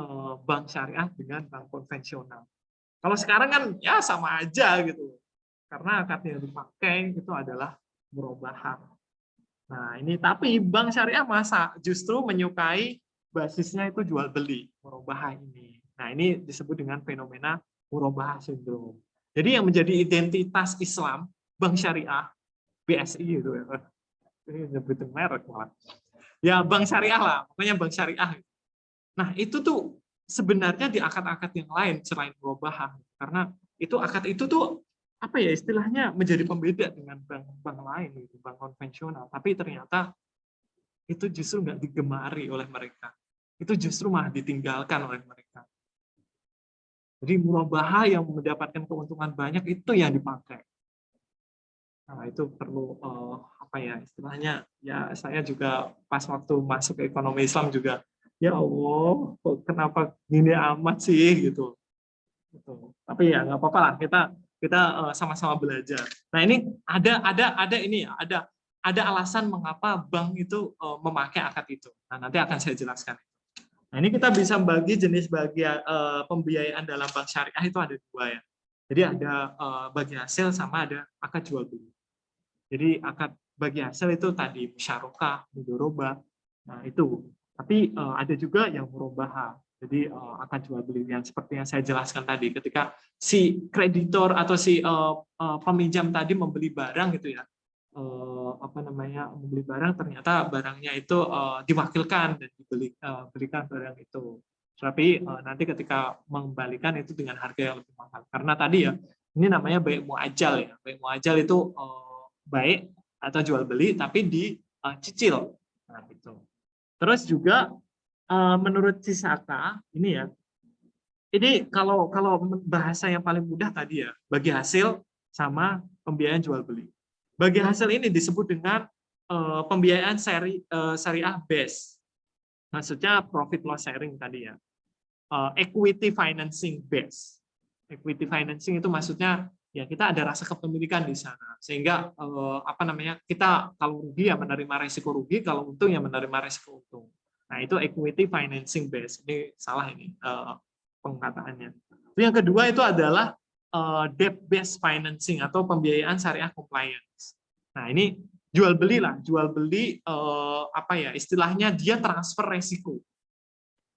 bank syariah dengan bank konvensional. Kalau sekarang kan ya sama aja gitu. Karena akad yang dipakai itu adalah murabahah. Nah, ini tapi bank syariah masa justru menyukai basisnya itu jual beli, murabahah ini. Nah, ini disebut dengan fenomena murabahah syndrome. Jadi yang menjadi identitas Islam, bank syariah, BSI gitu ya. Ini nyebutin merek malah. Ya, bank syariah lah, pokoknya bank syariah. Nah, itu tuh sebenarnya di akad-akad yang lain selain murabahah. Karena itu akad itu tuh apa ya istilahnya menjadi pembeda dengan bank-bank lain gitu, bank konvensional. Tapi ternyata itu justru nggak digemari oleh mereka. Itu justru malah ditinggalkan oleh mereka. Jadi murabahah yang mendapatkan keuntungan banyak itu yang dipakai. Nah, itu perlu apa ya istilahnya ya saya juga pas waktu masuk ke ekonomi Islam juga ya Allah kok kenapa gini amat sih gitu. Tapi ya nggak apa-apa lah kita sama-sama belajar. Nah ini ada ini ya ada alasan mengapa bank itu memakai akad itu. Nah nanti akan saya jelaskan. Nah ini kita bisa bagi jenis bagian pembiayaan dalam bank syariah itu ada dua ya. Jadi ada bagi hasil sama ada akad jual beli. Jadi akad bagi hasil itu tadi musyarakah, mudharabah. Nah itu. Tapi ada juga yang murabahah. Jadi akan jual beli yang seperti yang saya jelaskan tadi. Ketika si kreditor atau si peminjam tadi membeli barang gitu ya, apa namanya membeli barang ternyata barangnya itu diwakilkan dan belikan barang itu. Tapi nanti ketika mengembalikan itu dengan harga yang lebih mahal. Karena tadi ya ini namanya baik muajal ya. Baik muajal itu baik atau jual beli tapi dicicil. Nah, itu. Terus juga menurut Cisaka ini ya. Ini kalau bahasa yang paling mudah tadi ya, bagi hasil sama pembiayaan jual beli. Bagi hasil ini disebut dengan pembiayaan syariah base. Maksudnya profit loss sharing tadi ya. Equity financing base. Equity financing itu maksudnya ya kita ada rasa kepemilikan di sana sehingga apa namanya kita kalau rugi ya menerima resiko rugi, kalau untung ya menerima resiko untung. Nah itu equity financing base. Ini salah ini pengkataannya. Yang kedua itu adalah debt based financing atau pembiayaan syariah compliance. Nah ini jual beli lah, jual beli apa ya istilahnya dia transfer resiko.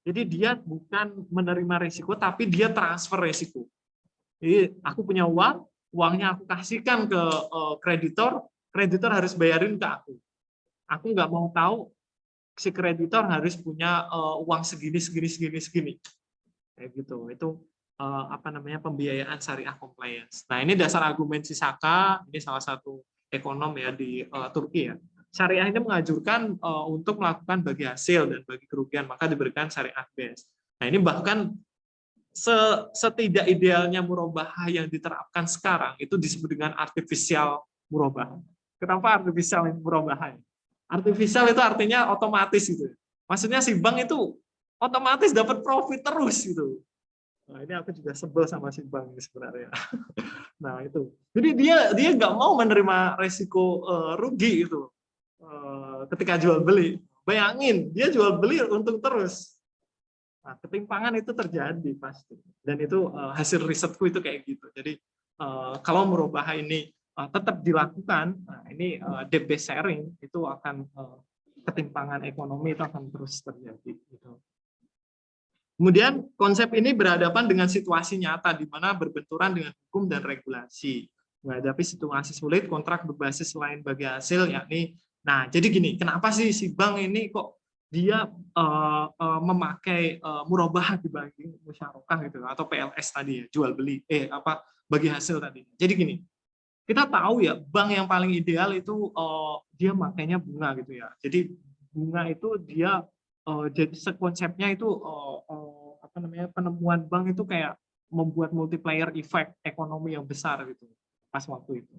Jadi dia bukan menerima resiko tapi dia transfer resiko. Jadi aku punya uang, uangnya aku kasihkan ke kreditor, kreditor harus bayarin ke aku. Aku nggak mau tahu si kreditor harus punya uang segini. Kayak gitu. Itu apa namanya pembiayaan syariah compliance. Nah ini dasar argumen Cisaka, ini salah satu ekonom ya di Turki ya. Syariah ini menganjurkan untuk melakukan bagi hasil dan bagi kerugian maka diberikan syariah base. Nah ini bahkan setidak idealnya murabahah yang diterapkan sekarang itu disebut dengan artificial murabahah. Kenapa artificial murabahah? Artificial itu artinya otomatis gitu. Maksudnya si bank itu otomatis dapat profit terus gitu. Nah, ini aku juga sebel sama si bank sebenarnya. Nah, itu. Jadi dia nggak mau menerima resiko rugi itu ketika jual beli. Bayangin, dia jual beli untung terus. Nah, ketimpangan itu terjadi pasti. Dan itu hasil risetku itu kayak gitu. Jadi kalau murabahah ini tetap dilakukan, nah ini debt based sharing itu akan ketimpangan ekonomi itu akan terus terjadi gitu. Kemudian konsep ini berhadapan dengan situasi nyata di mana berbenturan dengan hukum dan regulasi. Menghadapi situasi sulit, kontrak berbasis lain bagi hasil, yakni, nah jadi gini, kenapa sih si bank ini kok dia memakai murabahah dibanding musyarakah gitu, atau PLS tadi ya, jual beli, bagi hasil tadi. Jadi gini, kita tahu ya bank yang paling ideal itu dia makainya bunga gitu ya. Jadi bunga itu dia jadi konsepnya itu penemuan bank itu kayak membuat multiplier effect ekonomi yang besar gitu pas waktu itu.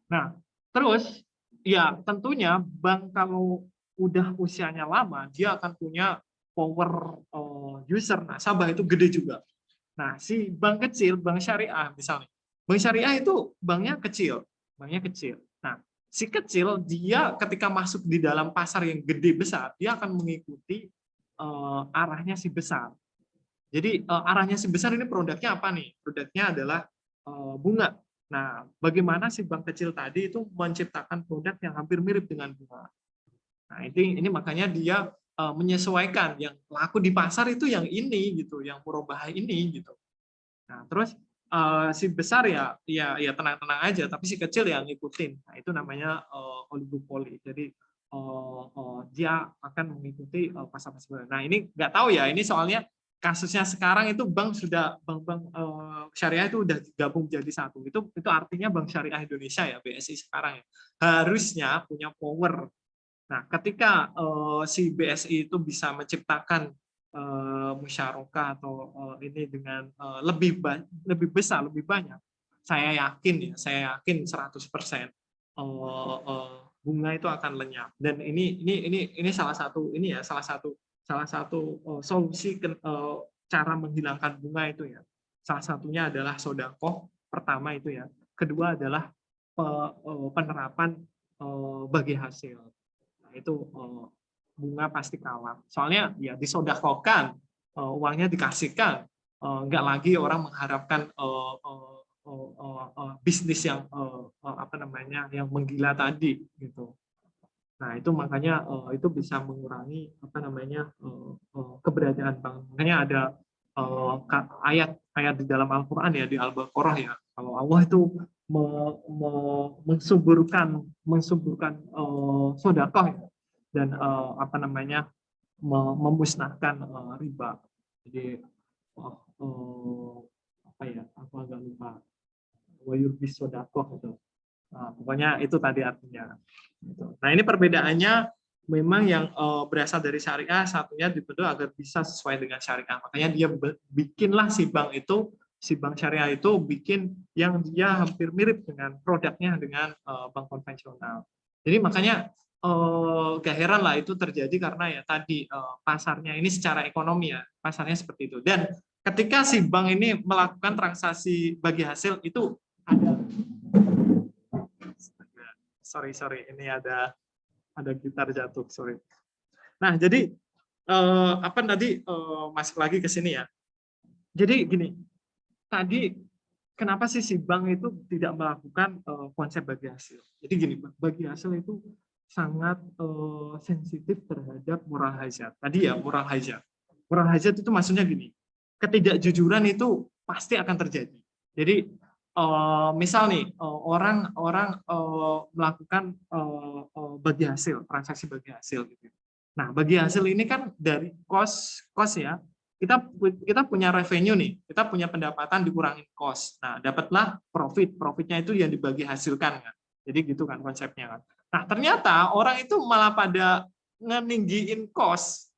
Nah, terus ya tentunya bank kalau udah usianya lama dia akan punya power user nasabah itu gede juga. Nah, si bank kecil, bank syariah misalnya. Bank syariah itu banknya kecil. Nah, si kecil dia ketika masuk di dalam pasar yang gede besar, dia akan mengikuti arahnya si besar. Jadi arahnya si besar ini produknya apa nih? Produknya adalah bunga. Nah, bagaimana si bank kecil tadi itu menciptakan produk yang hampir mirip dengan bunga. Nah, ini makanya dia menyesuaikan yang laku di pasar itu yang ini gitu, yang murabahah ini gitu. Nah, terus si besar ya tenang-tenang aja, tapi si kecil yang ngikutin. Nah, itu namanya oligopoli. Jadi dia akan mengikuti pasar-pasar. Nah, ini nggak tahu ya, ini soalnya kasusnya sekarang itu bank syariah itu udah gabung jadi satu. Itu artinya Bank Syariah Indonesia ya, BSI sekarang ya. Harusnya punya power. Nah, ketika si BSI itu bisa menciptakan musyarakah atau ini dengan lebih besar, lebih banyak, saya yakin 100% bunga itu akan lenyap. Dan ini salah satu solusi cara menghilangkan bunga itu ya. Salah satunya adalah sedekah, pertama itu ya. Kedua adalah penerapan bagi hasil. Nah, itu bunga pasti kalah. Soalnya ya disedekahkan, uangnya dikasihkan, nggak lagi orang mengharapkan bisnis yang yang menggila tadi gitu. Nah, itu makanya itu bisa mengurangi keberadaan bank. Makanya ada ayat di dalam Al-Qur'an ya, di Al-Baqarah ya. Kalau Allah itu mensuburkan sedekah ya, dan memusnahkan riba. Jadi aku agak lupa. Wa yurbis sedekah gitu. Nah, pokoknya itu tadi artinya. Nah, ini perbedaannya memang yang berasal dari syariah, satunya dibentuk agar bisa sesuai dengan syariah. Makanya dia bikinlah si bank syariah itu bikin yang dia hampir mirip dengan produknya dengan bank konvensional. Jadi makanya gak heran lah itu terjadi karena ya tadi pasarnya ini secara ekonomi ya, pasarnya seperti itu. Dan ketika si bank ini melakukan transaksi bagi hasil itu ada sorry ini ada gitar jatuh, sorry. Nah, jadi masuk lagi ke sini ya. Jadi gini, tadi kenapa sih si bank itu tidak melakukan konsep bagi hasil? Jadi gini, bagi hasil itu sangat sensitif terhadap moral hazard. Tadi ya moral hazard. Moral hazard itu maksudnya gini, ketidakjujuran itu pasti akan terjadi. Jadi misal nih orang melakukan bagi hasil, transaksi bagi hasil gitu. Nah, bagi hasil ini kan dari cost ya. Kita punya revenue nih, kita punya pendapatan dikurangin cost. Nah, dapatlah profitnya itu yang dibagi hasilkan kan. Jadi gitu kan konsepnya kan. Nah, ternyata orang itu malah pada ngeninggiin cost.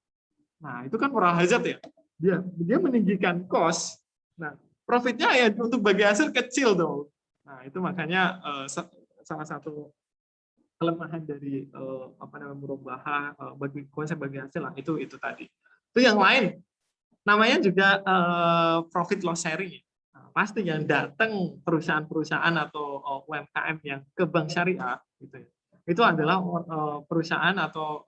Nah, itu kan moral hazard ya. Dia meninggikan cost. Nah, profitnya ya untuk bagi hasil kecil dong. Nah, itu makanya salah satu kelemahan dari murabahah bagi konsep bagi hasil lah itu tadi. Itu yang lain namanya juga profit loss sharing. Nah, pasti yang datang perusahaan-perusahaan atau UMKM yang ke bank syariah gitu ya. Itu adalah perusahaan atau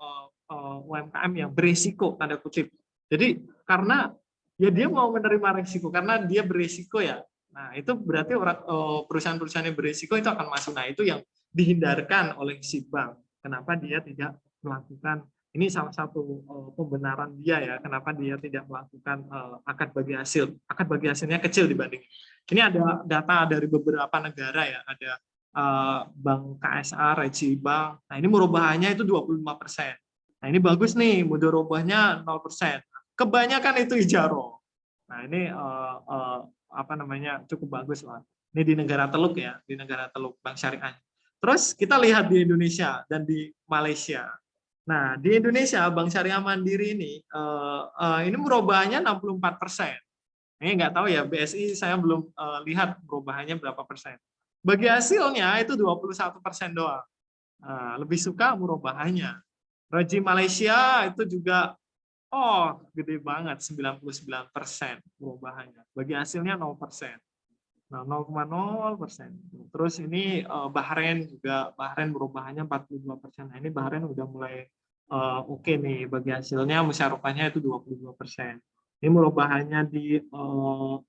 UMKM yang berisiko tanda kutip. Jadi karena ya dia mau menerima risiko karena dia berisiko ya. Nah, itu berarti perusahaan-perusahaan yang berisiko itu akan masuk. Nah, itu yang dihindarkan oleh si bank. Kenapa dia tidak melakukan Ini salah satu pembenaran dia ya, kenapa dia tidak melakukan akad bagi hasil. Akad bagi hasilnya kecil dibanding. Ini ada data dari beberapa negara ya, ada Bank KSA, Regi Bank. Nah, ini murobahannya itu 25%. Nah, ini bagus nih, mudorobahnya 0%. Kebanyakan itu ijaro. Nah, ini apa namanya, cukup bagus lah. Ini di negara Teluk ya, di negara Teluk Bank Syariah. Terus kita lihat di Indonesia dan di Malaysia. Nah, di Indonesia Bank Syariah Mandiri ini murobahannya 64%. Ini nggak tahu ya, BSI saya belum lihat perubahannya berapa persen. Bagi hasilnya itu 21% doang. Lebih suka murobahannya. Regi Malaysia itu juga gede banget, 99% perubahannya. Bagi hasilnya 0%. Nah, 0,0%. Terus ini Bahrain juga, Bahrain perubahannya 42%. Nah, ini Bahrain udah mulai oke nih, bagi hasilnya musyarakahnya itu 22%. Ini murobahannya di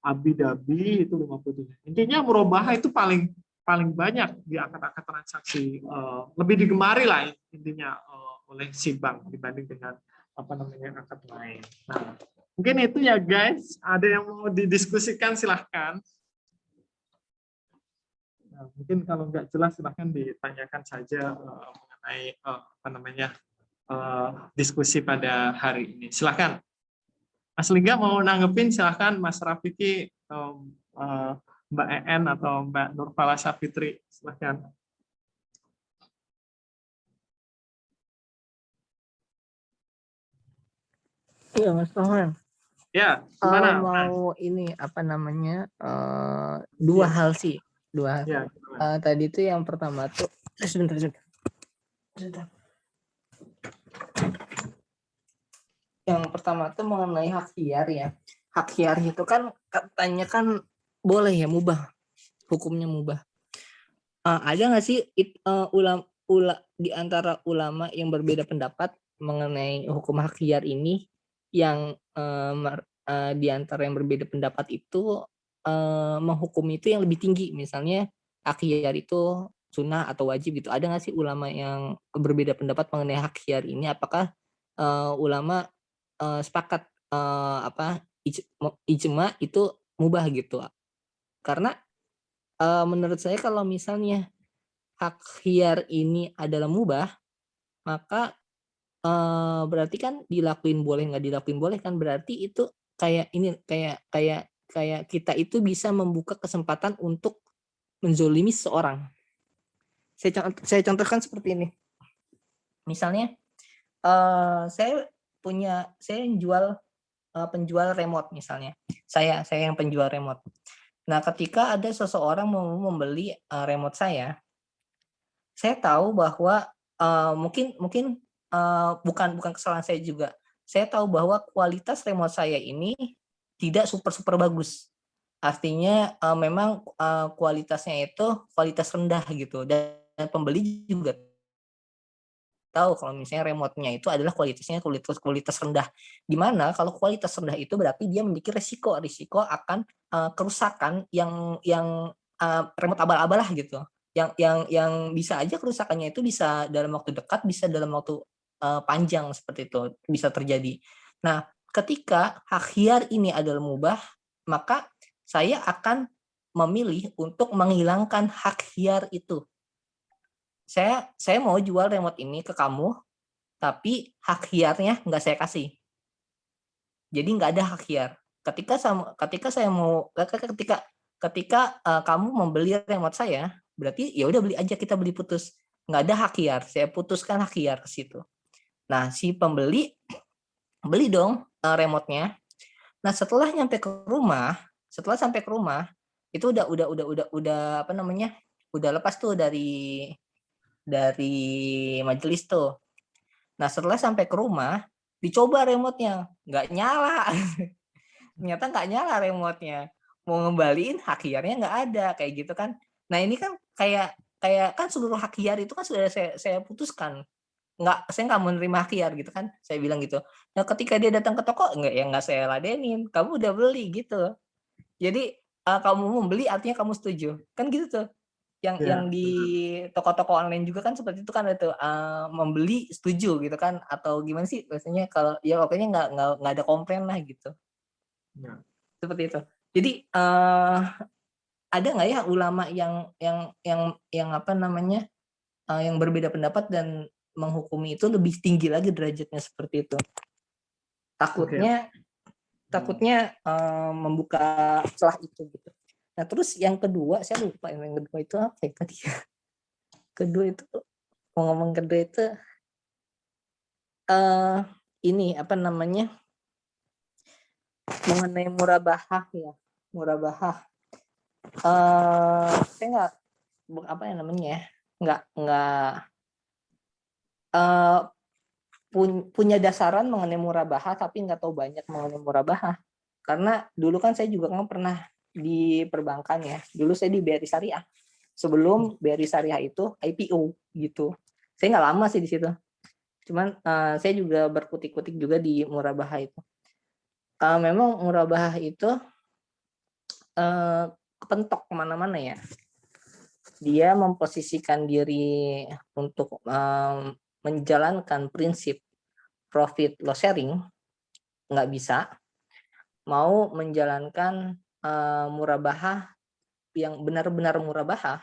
Abu Dhabi itu 57. Intinya murabahah itu paling banyak di akad-akad transaksi, lebih digemari lah intinya oleh si bank dibanding dengan apa namanya akad lain. Nah, mungkin itu ya guys. Ada yang mau didiskusikan silahkan. Nah, mungkin kalau nggak jelas silahkan ditanyakan saja mengenai apa namanya diskusi pada hari ini. Silahkan. Mas Liga mau nanggepin, silahkan Mas Rafiki, Mbak En atau Mbak Nurfala Safitri, silahkan. Iya Mas Rohan. Ya, gimana? Mau ini apa namanya dua Ya. hal sih, dua hal. Ya, Tadi itu yang pertama tuh sebentar. Yang pertama tuh mengenai hak hiar ya. Hak hiar itu kan katanya kan boleh ya, mubah, hukumnya mubah. Ada nggak sih di antara ulama yang berbeda pendapat mengenai hukum hak hiar ini, yang di antara yang berbeda pendapat itu menghukum itu yang lebih tinggi, misalnya hak hiar itu sunnah atau wajib gitu. Ada nggak sih ulama yang berbeda pendapat mengenai hak hiar ini? Apakah ulama sepakat ijma itu mubah gitu? Karena menurut saya kalau misalnya hak hiar ini adalah mubah, maka berarti kan dilakuin boleh, nggak dilakuin boleh kan, berarti itu kayak ini, kayak kita itu bisa membuka kesempatan untuk menzolimi seseorang. Saya contohkan seperti ini. Misalnya saya jual penjual remote misalnya. Saya yang penjual remote. Nah, ketika ada seseorang mau membeli remote saya tahu bahwa mungkin bukan kesalahan saya juga. Saya tahu bahwa kualitas remote saya ini tidak super bagus. Artinya memang kualitasnya itu kualitas rendah gitu, dan pembeli juga tahu kalau misalnya remote-nya itu adalah kualitas rendah. Di mana kalau kualitas rendah itu berarti dia memiliki risiko akan kerusakan yang remote abal-abal lah gitu. Yang bisa aja kerusakannya itu bisa dalam waktu dekat, bisa dalam waktu panjang, seperti itu bisa terjadi. Nah, ketika hak hiar ini adalah mubah, maka saya akan memilih untuk menghilangkan hak hiar itu. Saya mau jual remote ini ke kamu, tapi hak hiarnya nggak saya kasih. Jadi nggak ada hak hiar. Ketika kamu membeli remote saya, berarti ya udah beli aja, kita beli putus. Nggak ada hak hiar, saya putuskan hak hiar ke situ. Nah, si pembeli beli dong remote-nya. Nah, setelah sampai ke rumah, itu udah apa namanya? Udah lepas tuh dari majelis tuh. Nah, setelah sampai ke rumah, dicoba remote-nya, nggak nyala. Ternyata nggak nyala remote-nya. Mau ngembaliin hak hiarnya nggak ada, kayak gitu kan. Nah, ini kan kayak kan seluruh hak hiar itu kan sudah saya putuskan. Saya nggak mau menerima hak hiar gitu kan. Saya bilang gitu. Nah, ketika dia datang ke toko, nggak saya ladenin. Kamu udah beli gitu. Jadi kamu membeli artinya kamu setuju. Kan gitu tuh. yang di toko-toko online juga kan seperti itu kan, itu membeli setuju gitu kan, atau gimana sih biasanya, kalau ya pokoknya nggak ada komplain lah gitu, Ya. seperti itu. Jadi ada nggak ya ulama yang apa namanya, yang berbeda pendapat dan menghukumi itu lebih tinggi lagi derajatnya seperti itu? Oke. Takutnya membuka celah itu gitu. Nah terus yang kedua, saya lupa yang kedua itu apa ya tadi. Kedua itu, mau ngomong kedua itu ini apa namanya, mengenai murabahah ya, murabahah. Saya nggak apa ya namanya ya, nggak punya dasaran mengenai murabahah, tapi nggak tahu banyak mengenai murabahah. Karena dulu kan saya juga kan pernah di perbankan ya. Dulu saya di BRI Syariah. Sebelum BRI Syariah itu IPO gitu. Saya nggak lama sih di situ. Cuman saya juga berkutik-kutik juga di murabahah itu. Memang murabahah itu kepentok kemana-mana ya. Dia memposisikan diri untuk menjalankan prinsip profit loss sharing, nggak bisa. Mau menjalankan murabahah yang benar-benar murabahah,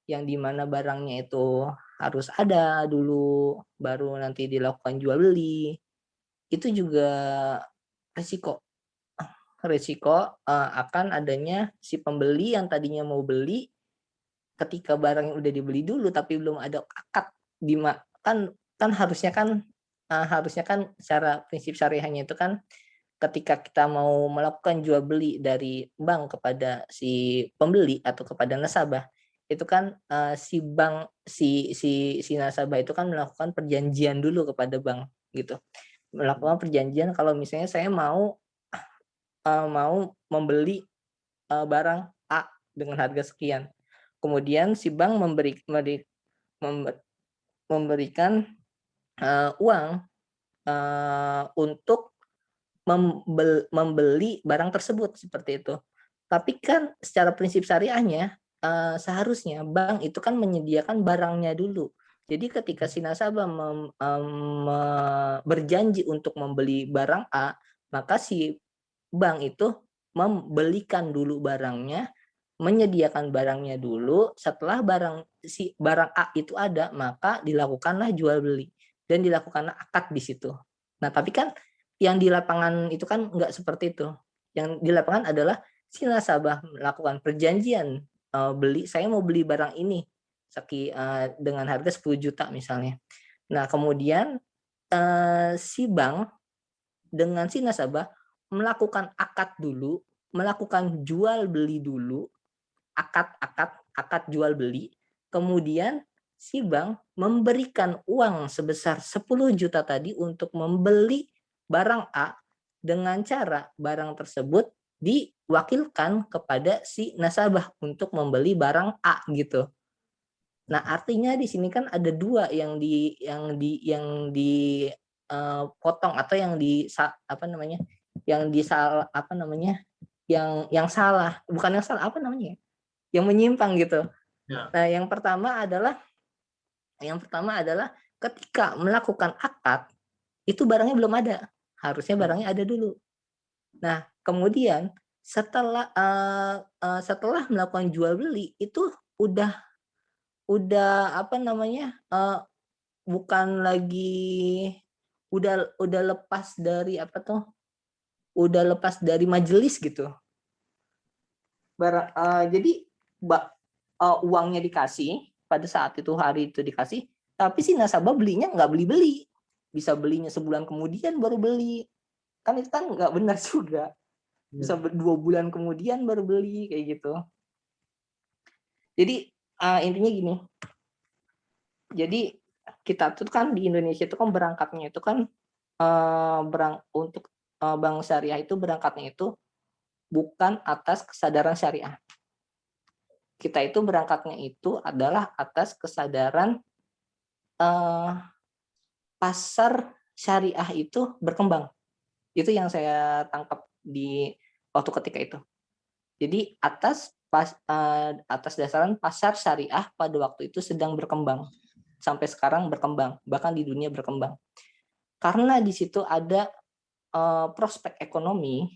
yang dimana barangnya itu harus ada dulu, baru nanti dilakukan jual beli, itu juga risiko akan adanya si pembeli yang tadinya mau beli, ketika barang yang udah dibeli dulu tapi belum ada akad kan harusnya kan secara prinsip syariahnya itu kan, ketika kita mau melakukan jual beli dari bank kepada si pembeli atau kepada nasabah, itu kan si nasabah itu kan melakukan perjanjian dulu kepada bank gitu. Melakukan perjanjian kalau misalnya saya mau membeli barang A dengan harga sekian. Kemudian si bank memberikan uang untuk membeli barang tersebut seperti itu. Tapi kan secara prinsip syariahnya seharusnya bank itu kan menyediakan barangnya dulu. Jadi ketika si nasabah berjanji untuk membeli barang A, maka si bank itu membelikan dulu barangnya, menyediakan barangnya dulu. Setelah barang A itu ada, maka dilakukanlah jual beli dan dilakukanlah akad di situ. Nah, tapi kan yang di lapangan itu kan nggak seperti itu. Yang di lapangan adalah si nasabah melakukan perjanjian beli, saya mau beli barang ini dengan harga 10 juta misalnya. Nah, kemudian si bank dengan si nasabah melakukan akad dulu, melakukan jual beli dulu, akad jual beli, kemudian si bank memberikan uang sebesar 10 juta tadi untuk membeli barang A dengan cara barang tersebut diwakilkan kepada si nasabah untuk membeli barang A gitu. Nah, artinya di sini kan ada dua yang potong atau yang yang salah, bukan yang salah, yang menyimpang gitu. Ya. Nah, yang pertama adalah ketika melakukan akad itu barangnya belum ada, harusnya barangnya ada dulu. Nah, kemudian setelah melakukan jual beli itu udah bukan lagi udah lepas dari majelis gitu. Jadi uangnya dikasih pada saat itu, hari itu dikasih, tapi si nasabah belinya nggak beli-beli, bisa belinya sebulan kemudian baru beli, kan itu kan nggak benar juga, bisa 2 bulan kemudian baru beli kayak gitu. Jadi intinya gini, jadi kita tuh kan di Indonesia itu kan berangkatnya itu kan untuk bank syariah itu berangkatnya itu bukan atas kesadaran syariah. Kita itu berangkatnya itu adalah atas kesadaran pasar syariah itu berkembang. Itu yang saya tangkap di waktu ketika itu. Jadi atas atas dasaran pasar syariah pada waktu itu sedang berkembang, sampai sekarang berkembang, bahkan di dunia berkembang. Karena di situ ada prospek ekonomi,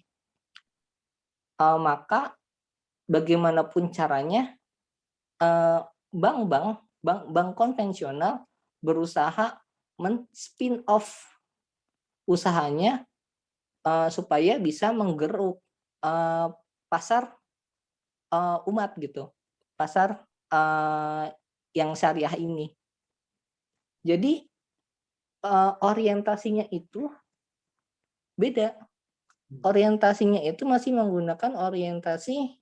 maka bagaimanapun caranya bank konvensional berusaha men-spin off usahanya supaya bisa menggeruk pasar umat gitu, pasar yang syariah ini. Jadi orientasinya itu beda. Orientasinya itu masih menggunakan orientasi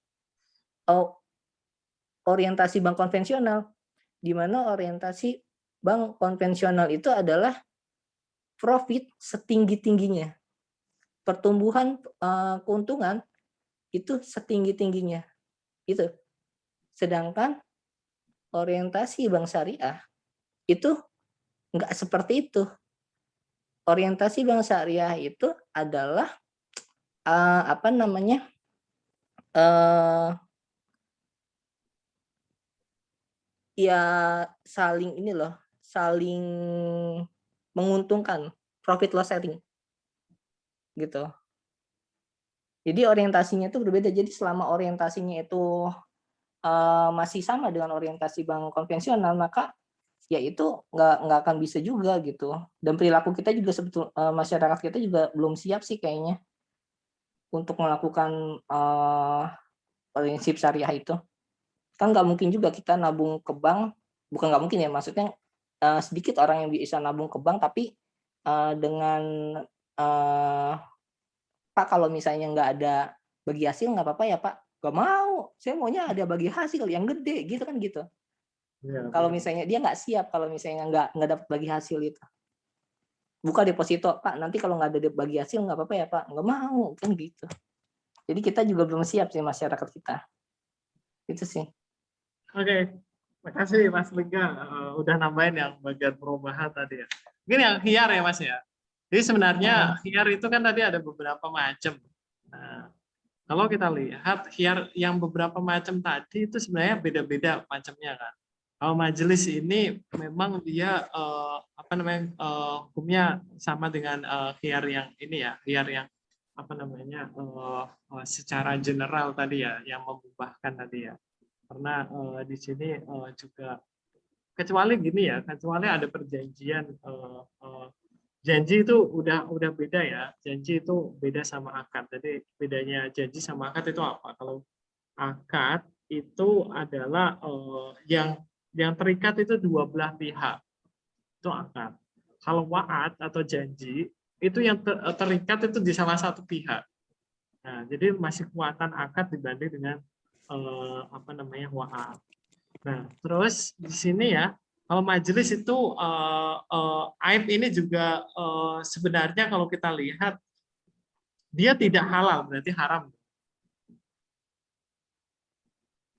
bank konvensional, di mana orientasi bank konvensional itu adalah profit setinggi-tingginya, pertumbuhan keuntungan itu setinggi-tingginya. Itu. Sedangkan orientasi bank syariah itu enggak seperti itu. Orientasi bank syariah itu adalah ya saling menguntungkan, profit loss sharing gitu. Jadi orientasinya itu berbeda. Jadi selama orientasinya itu masih sama dengan orientasi bank konvensional, maka ya itu nggak akan bisa juga gitu. Dan perilaku kita juga masyarakat kita juga belum siap sih kayaknya untuk melakukan prinsip syariah itu. Kan nggak mungkin juga kita nabung ke bank, bukan nggak mungkin ya, maksudnya sedikit orang yang bisa nabung ke bank, tapi dengan Pak, kalau misalnya nggak ada bagi hasil nggak apa-apa ya Pak, nggak mau, saya maunya ada bagi hasil yang gede gitu kan gitu. Ya, Kalau misalnya dia nggak siap, kalau misalnya nggak dapat bagi hasil itu, buka deposito Pak, nanti kalau nggak ada bagi hasil nggak apa-apa ya Pak, nggak mau kan gitu. Jadi kita juga belum siap sih masyarakat kita, itu sih. Oke, makasih Mas Lega udah nambahin yang bagian perubahan tadi ya. Mungkin yang khiar ya Mas ya. Jadi sebenarnya khiar itu kan tadi ada beberapa macam. Nah, kalau kita lihat khiar yang beberapa macam tadi itu sebenarnya beda-beda macamnya kan. Kalau majelis ini memang dia hukumnya sama dengan khiar yang ini ya, khiar yang secara general tadi ya, yang memubahkan tadi ya. Karena di sini juga kecuali gini ya, kecuali ada perjanjian janji itu udah beda ya. Janji itu beda sama akad. Jadi bedanya janji sama akad itu apa? Kalau akad itu adalah yang terikat itu dua belah pihak. Itu akad. Kalau wa'ad atau janji itu yang terikat itu di salah satu pihak. Nah, jadi masih kuatan akad dibanding dengan wa'ad. Nah, terus di sini ya, kalau majelis itu aib ini juga sebenarnya kalau kita lihat dia tidak halal, berarti haram.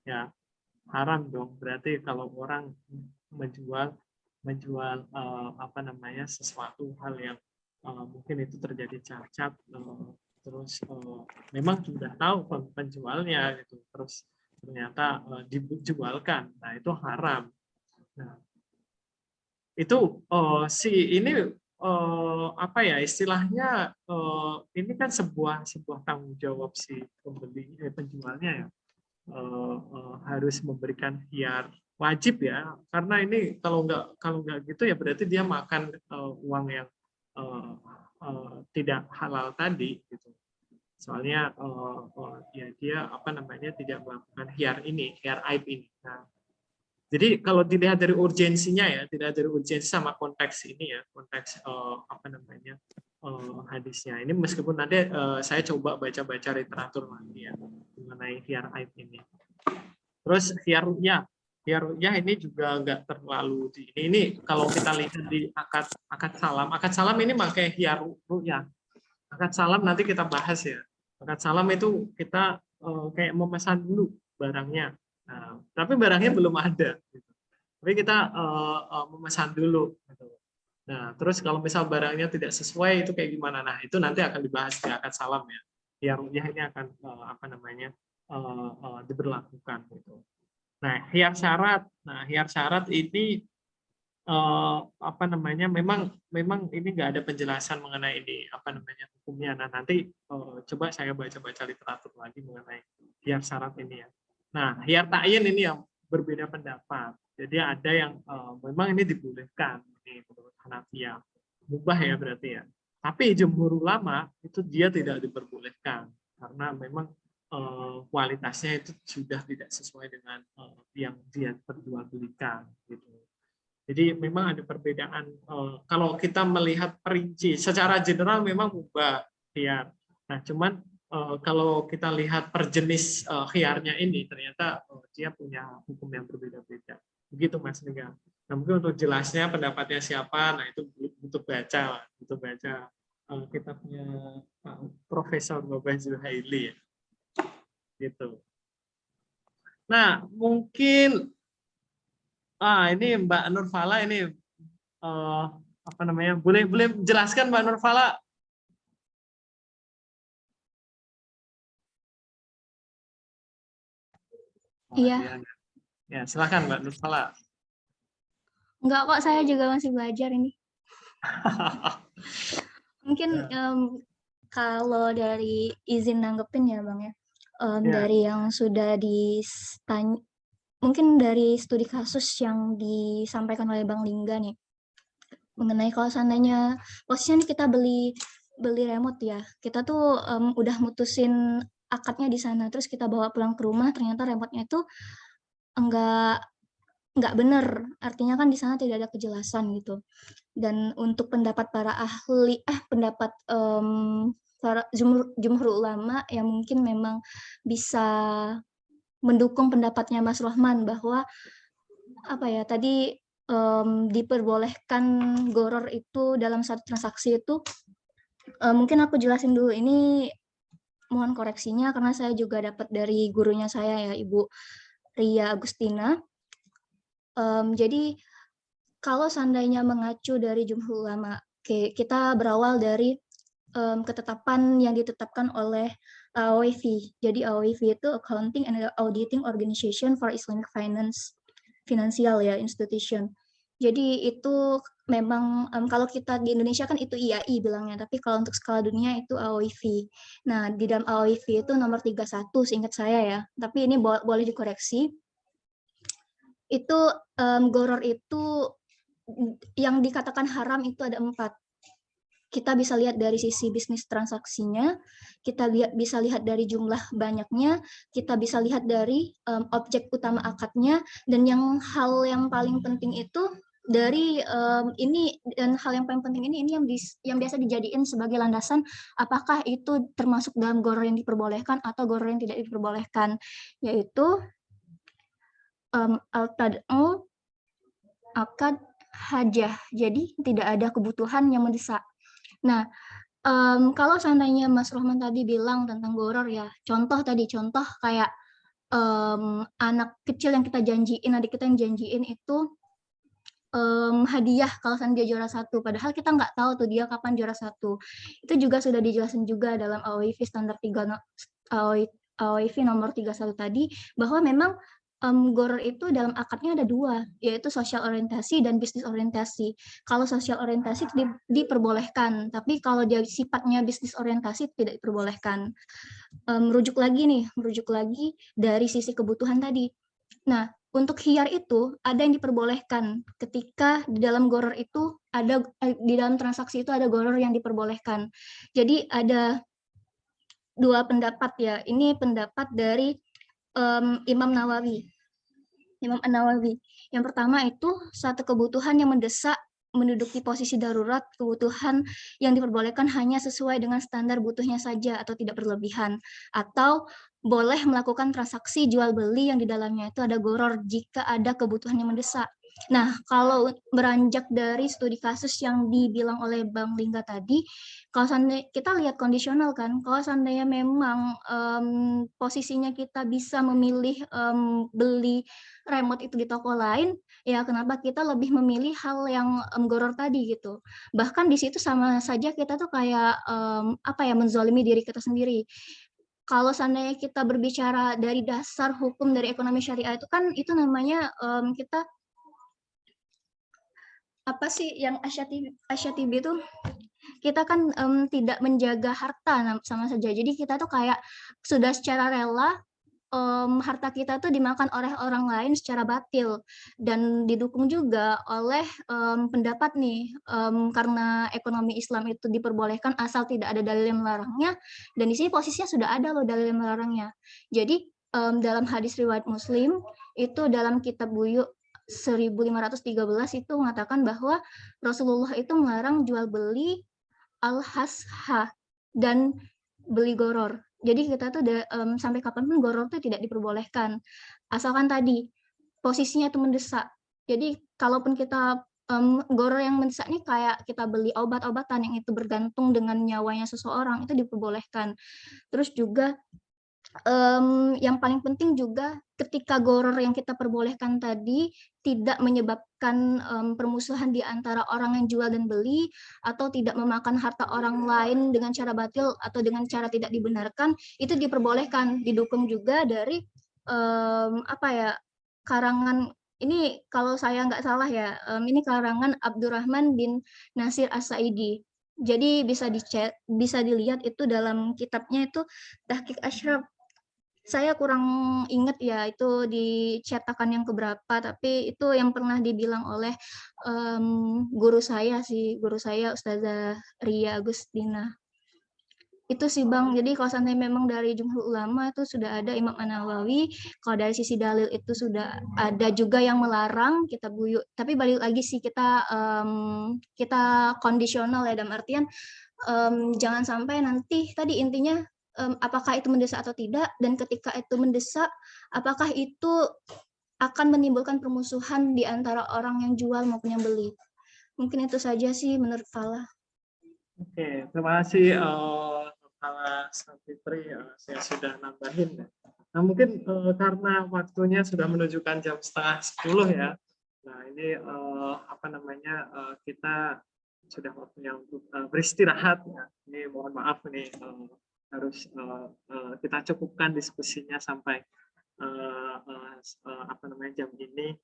Ya, haram dong. Berarti kalau orang menjual sesuatu hal yang mungkin itu terjadi cacat, terus memang sudah tahu penjualnya gitu, terus ternyata dijualkan, nah itu haram. Nah, itu ini istilahnya ini kan sebuah tanggung jawab si pembeli penjualnya ya, harus memberikan khiar, wajib ya, karena ini kalau nggak gitu ya berarti dia makan uang yang tidak halal tadi gitu. Soalnya ya dia tidak melakukan khiar aib ini. Nah, jadi kalau dilihat dari urgensinya ya, tidak dari urgensi sama konteks ini ya, konteks hadisnya ini, meskipun nanti saya coba baca literatur lagi ya mengenai khiar aib ini. Terus khiar ru'yah ini juga nggak terlalu ini kalau kita lihat di akad salam ini pakai khiar ru'yah. Akad salam nanti kita bahas ya. Akad salam itu kita kayak memesan dulu barangnya. Nah, tapi barangnya belum ada. Gitu. Tapi kita memesan dulu. Gitu. Nah, terus kalau misal barangnya tidak sesuai itu kayak gimana? Nah, itu nanti akan dibahas di akad salam ya. Khiar ru'yah ini akan diberlakukan gitu. Nah, hiar syarat ini apa namanya, memang ini nggak ada penjelasan mengenai ini apa namanya hukumnya. Nah, nanti coba saya baca-baca literatur lagi mengenai hiar syarat ini ya. Nah, hiar ta'yin ini yang berbeda pendapat. Jadi ada yang memang ini dibolehkan ini menurut Hanafiyah, mubah ya berarti ya. Tapi jumhur ulama itu dia tidak diperbolehkan karena memang kualitasnya itu sudah tidak sesuai dengan yang dia perjualbelikan gitu. Jadi memang ada perbedaan. Kalau kita melihat perinci, secara general memang mubah khiyar. Nah, cuman kalau kita lihat per jenis khiyarnya ini, ternyata dia punya hukum yang berbeda-beda. Begitu Mas Niga. Nah, mungkin untuk jelasnya pendapatnya siapa, nah itu butuh baca kitabnya Profesor Babah Zuhaili ya. Gitu. Nah, mungkin ini Mbak Nurfala ini apa namanya? Boleh jelaskan Mbak Nurfala? Iya. Ya, silakan Mbak Nurfala. Enggak kok, saya juga masih belajar ini. Mungkin kalau dari izin nanggepin ya Bang ya, dari yang sudah ditanya, mungkin dari studi kasus yang disampaikan oleh Bang Lingga nih, mengenai kalau seandainya posisinya nih kita beli remote ya, kita tuh udah mutusin akadnya di sana, terus kita bawa pulang ke rumah, ternyata remote-nya itu enggak benar, artinya kan di sana tidak ada kejelasan gitu. Dan untuk pendapat para ahli, pendapat para jumhur ulama yang mungkin memang bisa mendukung pendapatnya Mas Rohman bahwa apa ya tadi diperbolehkan goror itu dalam satu transaksi itu, mungkin aku jelasin dulu ini, mohon koreksinya karena saya juga dapat dari gurunya saya ya, Ibu Ria Agustina. Jadi kalau seandainya mengacu dari jumhur ulama, kita berawal dari ketetapan yang ditetapkan oleh AOIV. Jadi AOIV itu Accounting and Auditing Organization for Islamic Financial ya, institution. Jadi itu memang kalau kita di Indonesia kan itu IAI bilangnya, tapi kalau untuk skala dunia itu AOIV. Nah, di dalam AOIV itu nomor 31 seingat saya ya, tapi ini boleh dikoreksi. Itu goror itu yang dikatakan haram itu ada 4. Kita bisa lihat dari sisi bisnis transaksinya, kita bisa lihat dari jumlah banyaknya, kita bisa lihat dari objek utama akadnya, dan hal yang paling penting itu dari ini, dan hal yang paling penting ini yang biasa dijadiin sebagai landasan apakah itu termasuk dalam goror yang diperbolehkan atau goror yang tidak diperbolehkan, yaitu al-tad'u akad hajah, jadi tidak ada kebutuhan yang mendesak. Nah, kalau seandainya Mas Rohman tadi bilang tentang goror ya, contoh kayak anak kecil yang kita janjiin, adik kita yang janjiin itu hadiah kalau seandainya dia juara 1, padahal kita nggak tahu tuh dia kapan juara 1. Itu juga sudah dijelasin juga dalam AOIV standar 3, AOIV nomor 31 tadi, bahwa memang goror itu dalam akadnya ada 2, yaitu sosial orientasi dan bisnis orientasi. Kalau sosial orientasi diperbolehkan, tapi kalau dia sifatnya bisnis orientasi tidak diperbolehkan. Merujuk lagi dari sisi kebutuhan tadi. Nah, untuk khiyar itu ada yang diperbolehkan ketika di dalam goror itu ada, di dalam transaksi itu ada goror yang diperbolehkan. Jadi ada 2 pendapat ya. Ini pendapat dari Imam Nawawi. Imam An-Nawawi. Yang pertama itu satu kebutuhan yang mendesak menduduki posisi darurat, kebutuhan yang diperbolehkan hanya sesuai dengan standar butuhnya saja atau tidak berlebihan, atau boleh melakukan transaksi jual beli yang di dalamnya itu ada goror jika ada kebutuhan yang mendesak. Nah, kalau beranjak dari studi kasus yang dibilang oleh Bang Lingga tadi, kalau seandainya kita lihat kondisional kan, kalau seandainya memang posisinya kita bisa memilih beli remote itu di toko lain, ya kenapa kita lebih memilih hal yang goror tadi gitu. Bahkan di situ sama saja kita tuh kayak menzolimi diri kita sendiri. kalau seandainya kita berbicara dari dasar hukum dari ekonomi syariah itu kan itu namanya kita apa sih yang Asyatibi itu kita kan tidak menjaga harta sama saja. Jadi kita tuh kayak sudah secara rela harta kita tuh dimakan oleh orang lain secara batil dan didukung juga oleh pendapat nih karena ekonomi Islam itu diperbolehkan asal tidak ada dalil yang melarangnya dan di sini posisinya sudah ada loh dalil yang melarangnya. Jadi dalam hadis riwayat Muslim itu dalam kitab Buyuk 1513 itu mengatakan bahwa Rasulullah itu melarang jual beli al-hasha dan beli goror. Jadi kita tuh sampai kapanpun goror tuh tidak diperbolehkan. Asalkan tadi posisinya itu mendesak. Jadi kalaupun kita goror yang mendesak nih kayak kita beli obat-obatan yang itu bergantung dengan nyawanya seseorang itu diperbolehkan. Terus juga yang paling penting juga ketika goror yang kita perbolehkan tadi tidak menyebabkan permusuhan di antara orang yang jual dan beli atau tidak memakan harta orang lain dengan cara batil atau dengan cara tidak dibenarkan, itu diperbolehkan. Didukung juga dari apa ya, karangan ini kalau saya nggak salah ya, ini karangan Abdurrahman bin Nasir As-Sa'idi. Jadi bisa dilihat itu dalam kitabnya itu Tahqiq Ashraf. Saya kurang ingat ya itu di cetakan yang keberapa, tapi itu yang pernah dibilang oleh guru saya Ustazah Ria Agustina. Itu sih Bang, jadi kalau seandainya memang dari jumhur ulama itu sudah ada Imam An-Nawawi, kalau dari sisi dalil itu sudah ada juga yang melarang kita buyuk. Tapi balik lagi sih kita kondisional ya, dalam artian jangan sampai nanti tadi intinya apakah itu mendesak atau tidak, dan ketika itu mendesak, apakah itu akan menimbulkan permusuhan di antara orang yang jual maupun yang beli. Mungkin itu saja sih menurut Fala. Oke, terima kasih Fala Savitri, saya sudah nambahin. Nah mungkin karena waktunya sudah menunjukkan jam 9:30 ya. Nah ini apa namanya kita sudah waktunya untuk beristirahat ya. Ini mohon maaf nih harus kita cukupkan diskusinya sampai apa namanya jam ini.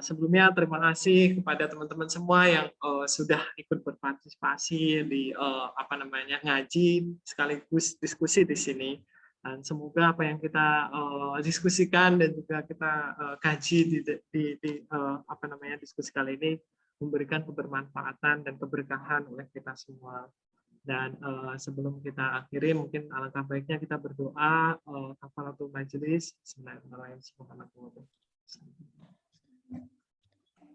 Sebelumnya terima kasih kepada teman-teman semua yang sudah ikut berpartisipasi di apa namanya ngaji sekaligus diskusi di sini. Dan semoga apa yang kita diskusikan dan juga kita kaji di apa namanya diskusi kali ini memberikan kebermanfaatan dan keberkahan oleh kita semua. Dan sebelum kita akhiri, mungkin alangkah baiknya kita berdoa kafaratul majelis. Bismillahirrahmanirrahim.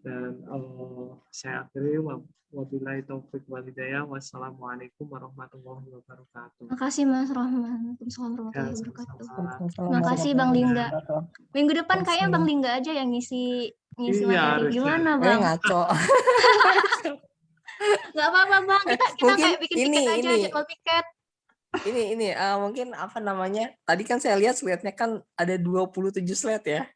Dan saya akhiri, wabillahi taufiq wal hidayah. Wassalamualaikum warahmatullahi wabarakatuh. Terima kasih Mas Rahman. Waalaikumsalam warahmatullahi wabarakatuh. Sama-sama. Terima kasih Bang Lingga. Minggu depan kayaknya Bang Lingga aja yang ngisi Iya, materi. harusnya. Gimana Bang? Ngaco. Nggak apa-apa Bang, kita Mungkin kayak bikin tiket aja, ini. jadwal tiket. Ini mungkin apa namanya? Tadi kan saya lihat slide-nya kan ada 27 slide ya.